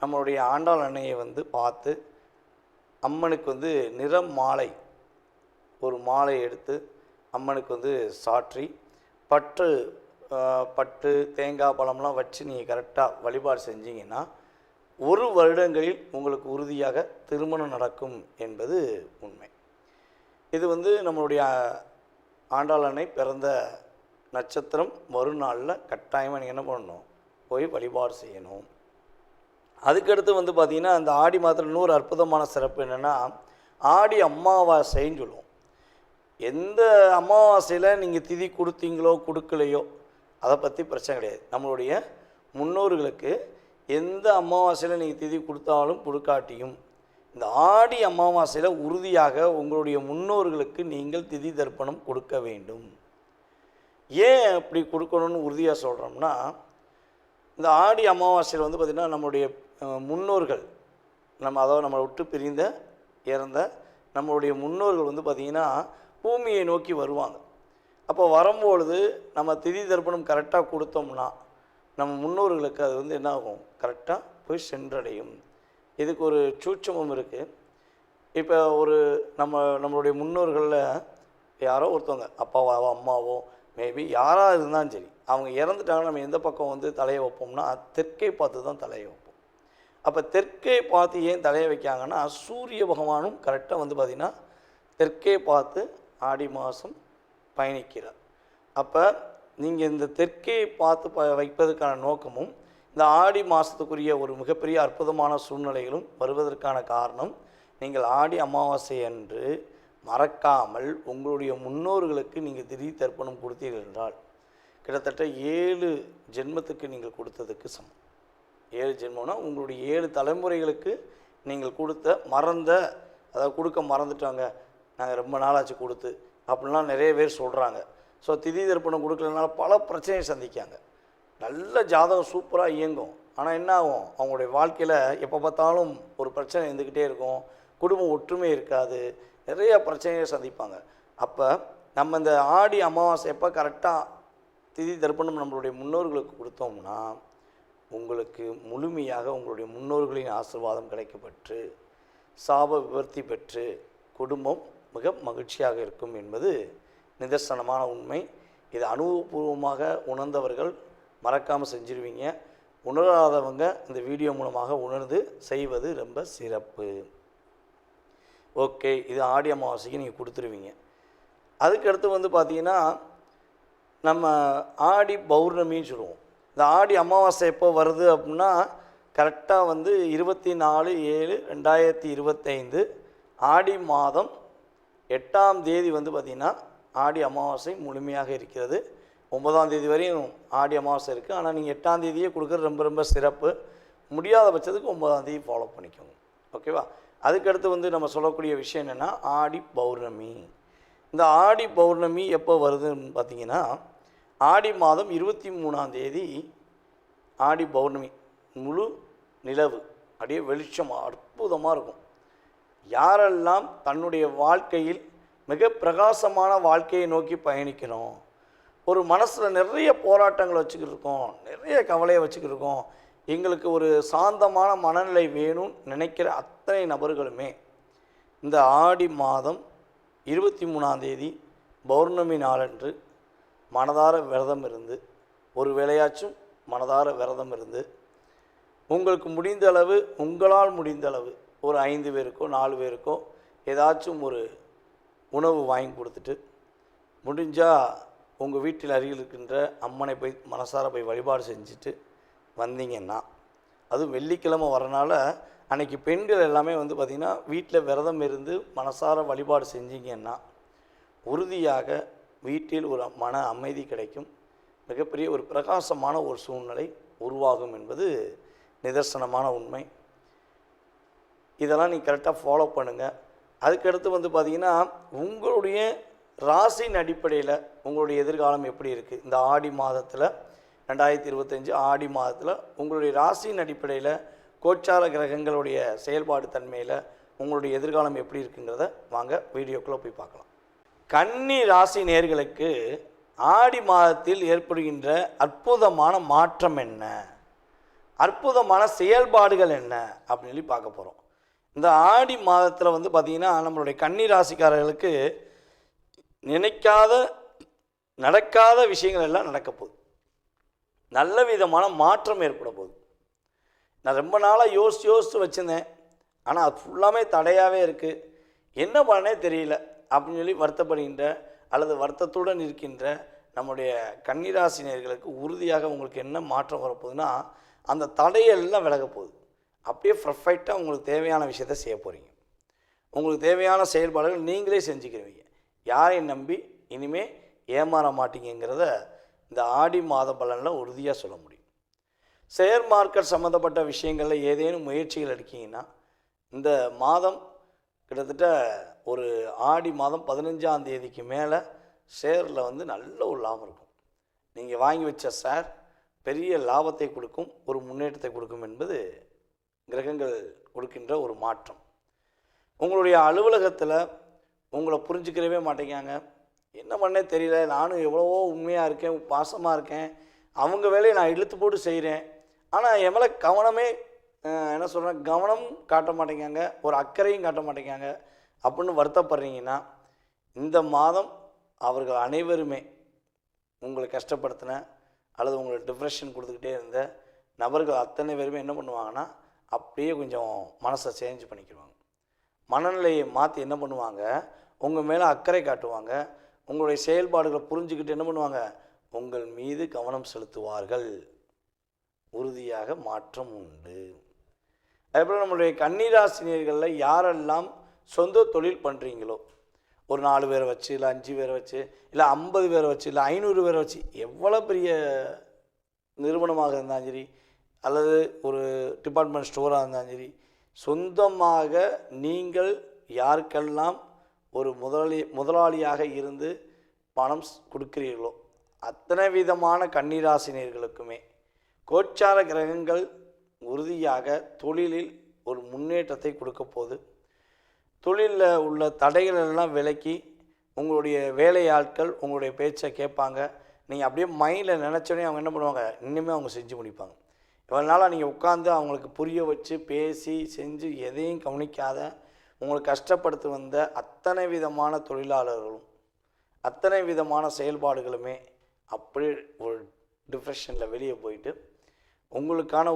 நம்மளுடைய ஆண்டாள் அன்னையை வந்து பார்த்து அம்மனுக்கு வந்து நிறம் மாலை, ஒரு மாலை எடுத்து அம்மனுக்கு வந்து சாற்றி பட்டு தேங்காய் பழம்லாம் வச்சு நீங்கள் கரெக்டாக வழிபாடு செஞ்சீங்கன்னா 1 வருடங்களில் உங்களுக்கு உறுதியாக திருமணம் நடக்கும் என்பது உண்மை. இது வந்து நம்மளுடைய ஆண்டாள் அன்னை பிறந்த நட்சத்திரம் மறுநாளில் கட்டாயமாக நீங்கள் என்ன பண்ணணும், போய் வழிபாடு செய்யணும். அதுக்கடுத்து வந்து பார்த்திங்கன்னா, அந்த ஆடி மாதத்தில் இன்னொரு அற்புதமான சிறப்பு என்னென்னா, ஆடி அமாவாசைன்னு சொல்லுவோம். எந்த அமாவாசையில் நீங்கள் திதி கொடுத்தீங்களோ கொடுக்கலையோ அதை பற்றி பிரச்சனை கிடையாது. நம்மளுடைய முன்னோர்களுக்கு எந்த அமாவாசையில் நீங்கள் திதி கொடுத்தாலும் கொடுக்காட்டியும் இந்த ஆடி அமாவாசையில் உறுதியாக உங்களுடைய முன்னோர்களுக்கு நீங்கள் திதி தர்ப்பணம் கொடுக்க வேண்டும். ஏன் அப்படி கொடுக்கணும்னு உறுதியாக சொல்கிறோம்னா, இந்த ஆடி அமாவாசையில் வந்து பார்த்திங்கன்னா நம்மளுடைய முன்னோர்கள், அதாவது நம்மளை விட்டு பிரிந்த இறந்த நம்மளுடைய முன்னோர்கள் வந்து பார்த்திங்கன்னா பூமியை நோக்கி வருவாங்க. அப்போ வரும்பொழுது நம்ம திதி தர்ப்பணம் கரெக்டாக கொடுத்தோம்னா நம்ம முன்னோர்களுக்கு அது வந்து என்ன ஆகும், கரெக்டாக போய் சென்றடையும். இதுக்கு ஒரு சூட்சமும் இருக்குது. இப்போ நம்மளுடைய முன்னோர்களில் யாரோ ஒருத்தவங்க அப்பாவோ அம்மாவோ மேபி யாராக இருந்தாலும் சரி, அவங்க இறந்துட்டாங்கன்னா நம்ம எந்த பக்கம் வந்து தலையை வைப்போம்னா தெற்கை பார்த்து தான் தலையை வைப்போம். அப்போ தெற்கை பார்த்து ஏன் தலையை வைக்காங்கன்னா, சூரிய பகவானும் கரெக்டாக வந்து பார்த்திங்கன்னா தெற்கை பார்த்து ஆடி மாதம் பயணிக்கிறார். அப்போ நீங்கள் இந்த தெற்கை பார்த்து வைப்பதற்கான நோக்கமும் இந்த ஆடி மாதத்துக்குரிய ஒரு மிகப்பெரிய அற்புதமான சூழ்நிலைகளும் வருவதற்கான காரணம், நீங்கள் ஆடி அமாவாசை அன்று மறக்காமல் உங்களுடைய முன்னோர்களுக்கு நீங்கள் திதி தர்ப்பணம் கொடுத்தீர்கள் என்றால் கிட்டத்தட்ட 7 ஜென்மத்துக்கு நீங்கள் கொடுத்ததுக்கு சமம். 7 ஜென்மம்னா உங்களுடைய 7 தலைமுறைகளுக்கு நீங்கள் அதாவது கொடுக்க மறந்துட்டாங்க, நாங்கள் ரொம்ப நாளாச்சு கொடுத்து அப்படின்லாம் நிறைய பேர் சொல்கிறாங்க. ஸோ திதி தர்ப்பணம் கொடுக்கலனால பல பிரச்சனையை சந்திக்காங்க. நல்ல ஜாதகம் சூப்பராக இயங்கும், ஆனால் என்ன ஆகும், அவங்களுடைய வாழ்க்கையில் எப்போ பார்த்தாலும் ஒரு பிரச்சனை இருந்துக்கிட்டே இருக்கும், குடும்பம் ஒற்றுமை இருக்காது, நிறைய பிரச்சனையை சந்திப்பாங்க. அப்போ நம்ம இந்த ஆடி அமாவாசை எப்போ கரெக்டாக திதி தர்ப்பணம் நம்மளுடைய முன்னோர்களுக்கு கொடுத்தோம்னா உங்களுக்கு முழுமையாக உங்களுடைய முன்னோர்களின் ஆசீர்வாதம் கிடைக்கப்பெற்று சாப விவர்த்தி பெற்று குடும்பம் மிக மகிழ்ச்சியாக இருக்கும் என்பது நிதர்சனமான உண்மை. இது அனுபவபூர்வமாக உணர்ந்தவர்கள் மறக்காமல் செஞ்சிருவீங்க. உணராதவங்க இந்த வீடியோ மூலமாக உணர்ந்து செய்வது ரொம்ப சிறப்பு. ஓகே, இது ஆடி அமாவாசைக்கு நீங்கள் கொடுத்துருவீங்க. அதுக்கடுத்து வந்து பார்த்திங்கன்னா நம்ம ஆடி பௌர்ணமின்னு சொல்லுவோம். இந்த ஆடி அமாவாசை எப்போ வருது அப்படின்னா கரெக்டாக வந்து 24/7/2025 ஆடி மாதம் 8ஆம் தேதி வந்து பார்த்திங்கன்னா ஆடி அமாவாசை முழுமையாக இருக்கிறது. 9ஆம் தேதி வரையும் ஆடி அமாவாசை இருக்குது. ஆனால் நீங்கள் 8ஆம் தேதியே கொடுக்குறது ரொம்ப ரொம்ப சிறப்பு. முடியாத பட்சத்துக்கு 9ஆம் தேதி ஃபாலோ பண்ணிக்கோங்க. ஓகேவா? அதுக்கடுத்து வந்து நம்ம சொல்லக்கூடிய விஷயம் என்னென்னா ஆடி பௌர்ணமி. இந்த ஆடி பௌர்ணமி எப்போ வருதுன்னு பார்த்திங்கன்னா ஆடி மாதம் 23ஆம் தேதி ஆடி பௌர்ணமி. முழு நிலவு அப்படியே வெளிச்சம் அற்புதமாக இருக்கும். யாரெல்லாம் தன்னுடைய வாழ்க்கையில் மிக பிரகாசமான வாழ்க்கையை நோக்கி பயணிக்கணும், ஒரு மனசில் நிறைய போராட்டங்களை வச்சுக்கிட்டு இருக்கோம், நிறைய கவலையை வச்சுக்கிட்டு இருக்கோம், எங்களுக்கு ஒரு சாந்தமான மனநிலை வேணும்னு நினைக்கிற அத்தனை நபர்களுமே இந்த ஆடி மாதம் 23ஆம் தேதி பௌர்ணமி நாளன்று மனதார விரதம் இருந்து, ஒரு வேளையாச்சும் மனதார விரதம் இருந்து, உங்களுக்கு முடிந்த அளவு, உங்களால் முடிந்த அளவு ஒரு 5 பேருக்கோ 4 பேருக்கோ ஏதாச்சும் ஒரு உணவு வாங்கி கொடுத்துட்டு, முடிஞ்சால் உங்கள் வீட்டில் அருகில் இருக்கின்ற அம்மனை போய் மனசார போய் வழிபாடு செஞ்சுட்டு வந்தீங்கன்னா, அதுவும் வெள்ளிக்கிழமை வரனால அன்றைக்கி பெண்கள் எல்லாமே வந்து பார்த்திங்கன்னா வீட்டில் விரதம் இருந்து மனசார வழிபாடு செஞ்சீங்கன்னா உறுதியாக வீட்டில் ஒரு மன அமைதி கிடைக்கும், மிகப்பெரிய ஒரு பிரகாசமான ஒரு சூழ்நிலை உருவாகும் என்பது நிதர்சனமான உண்மை. இதெல்லாம் நீங்கள் கரெக்டாக ஃபாலோ பண்ணுங்கள். அதுக்கடுத்து வந்து பார்த்திங்கன்னா உங்களுடைய ராசியின் அடிப்படையில் உங்களுடைய எதிர்காலம் எப்படி இருக்குது, இந்த ஆடி மாதத்தில் 2025 ஆடி மாதத்தில் உங்களுடைய ராசியின் அடிப்படையில் கோச்சார கிரகங்களுடைய செயல்பாடு தன்மையில் உங்களுடைய எதிர்காலம் எப்படி இருக்குங்கிறத வாங்க வீடியோக்குள்ளே போய் பார்க்கலாம். கன்னி ராசி நேயர்களுக்கு ஆடி மாதத்தில் ஏற்படுகின்ற அற்புதமான மாற்றம் என்ன, அற்புதமான செயல்பாடுகள் என்ன அப்படின்னு சொல்லி பார்க்க போகிறோம். இந்த ஆடி மாதத்தில் வந்து பார்த்திங்கன்னா நம்மளுடைய கன்னி ராசிக்காரர்களுக்கு நினைக்காத நடக்காத விஷயங்கள் எல்லாம் நடக்க போகுது, நல்ல விதமான மாற்றம் ஏற்பட போகுது. நான் ரொம்ப நாளாக யோசித்து வச்சுருந்தேன், ஆனால் அது ஃபுல்லாமே தடையாகவே இருக்குது, என்ன பண்ணனே தெரியல அப்படின்னு சொல்லி வருத்தப்படுகின்ற அல்லது வருத்தத்துடன் இருக்கின்ற நம்முடைய கன்னிராசினியர்களுக்கு உறுதியாக உங்களுக்கு என்ன மாற்றம் வரப்போகுதுன்னா, அந்த தடையெல்லாம் விலக போகுது. அப்படியே பர்ஃபெக்டாக உங்களுக்கு தேவையான விஷயத்த செய்ய போகிறீங்க. உங்களுக்கு தேவையான செயல்பாடுகள் நீங்களே செஞ்சுக்கிறீங்க. யாரையும் நம்பி இனிமேல் ஏமாற மாட்டீங்கிறத இந்த ஆடி மாத பலனில் உறுதியாக சொல்ல முடியும். ஷேர் மார்க்கெட் சம்மந்தப்பட்ட விஷயங்களில் ஏதேனும் முயற்சிகள் எடுக்கிங்கன்னா இந்த மாதம் கிட்டத்தட்ட ஒரு ஆடி மாதம் 15ஆம் தேதிக்கு மேலே ஷேரில் வந்து நல்ல ஒரு லாபம் இருக்கும். நீங்கள் வாங்கி வச்ச ஷேர் பெரிய லாபத்தை கொடுக்கும், ஒரு முன்னேற்றத்தை கொடுக்கும் என்பது கிரகங்கள் கொடுக்கின்ற ஒரு மாற்றம். உங்களுடைய அலுவலகத்தில் உங்களை புரிஞ்சுக்கிறவே மாட்டேங்காங்க, என்ன பண்ணே தெரியல, நானும் எவ்வளவோ உண்மையாக இருக்கேன், பாசமாக இருக்கேன், அவங்க வேலையை நான் இழுத்து போட்டு செய்கிறேன், ஆனால் என் மேலே கவனமே என்ன சொல்கிறேன் கவனம் காட்ட மாட்டேங்காங்க, ஒரு அக்கறையும் காட்ட மாட்டேங்காங்க அப்படின்னு வருத்தப்படுறீங்கன்னா இந்த மாதம் அவர்கள் அனைவருமே உங்களை கஷ்டப்படுத்தின அல்லது உங்களை டிப்ரெஷன் கொடுத்துக்கிட்டே இருந்த நபர்கள் அத்தனை பேருமே என்ன பண்ணுவாங்கன்னா அப்படியே கொஞ்சம் மனசை சேஞ்ச் பண்ணிக்கிடுவாங்க, மனநிலையை மாற்றி என்ன பண்ணுவாங்க உங்கள் மேலே அக்கறை காட்டுவாங்க, உங்களுடைய செயல்பாடுகளை புரிஞ்சுக்கிட்டு என்ன பண்ணுவாங்க உங்கள் மீது கவனம் செலுத்துவார்கள். உறுதியாக மாற்றம் உண்டு. அதேபோல் நம்மளுடைய கன்னிராசினியர்களில் யாரெல்லாம் சொந்த தொழில் பண்ணுறீங்களோ, ஒரு 4 பேரை வச்சு இல்லை 5 பேரை வச்சு இல்லை 50 பேரை வச்சு இல்லை 500 பேரை வச்சு எவ்வளோ பெரிய நிறுவனமாக இருந்தாலும் சரி அல்லது ஒரு டிபார்ட்மெண்ட் ஸ்டோராக இருந்தாலும் சரி, சொந்தமாக நீங்கள் யாருக்கெல்லாம் ஒரு முதலாளியாக இருந்து பணம் கொடுக்கிறீர்களோ அத்தனை விதமான கன்னிராசினியர்களுக்குமே கோச்சார கிரகங்கள் உறுதியாக தொழிலில் ஒரு முன்னேற்றத்தை கொடுக்க போகுது. தொழிலில் உள்ள தடைகளெல்லாம் விலக்கி உங்களுடைய வேலையாட்கள் உங்களுடைய பேச்சை கேட்பாங்க. நீங்கள் அப்படியே மைண்டில் நினச்சோடனே அவங்க என்ன பண்ணுவாங்க இன்னுமே அவங்க செஞ்சு முடிப்பாங்க. இவ்வளோ நாளாக நீங்கள் உட்காந்து அவங்களுக்கு புரிய வச்சு பேசி செஞ்சு எதையும் கவனிக்காத உங்களுக்கு கஷ்டப்படுத்தி வந்த அத்தனை விதமான தொழிலாளர்களும் அத்தனை விதமான செயல்பாடுகளுமே அப்படியே ஒரு டிப்ரெஷனில் வெளியே போயிட்டு உங்களுக்கான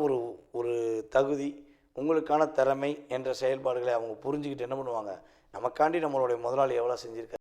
ஒரு தகுதி உங்களுக்கான திறமை என்ற செயல்பாடுகளை அவங்க புரிஞ்சுக்கிட்டு என்ன பண்ணுவாங்க, நமக்காண்டி நம்மளுடைய முதலாளி எவ்வளோ செஞ்சுருக்காரு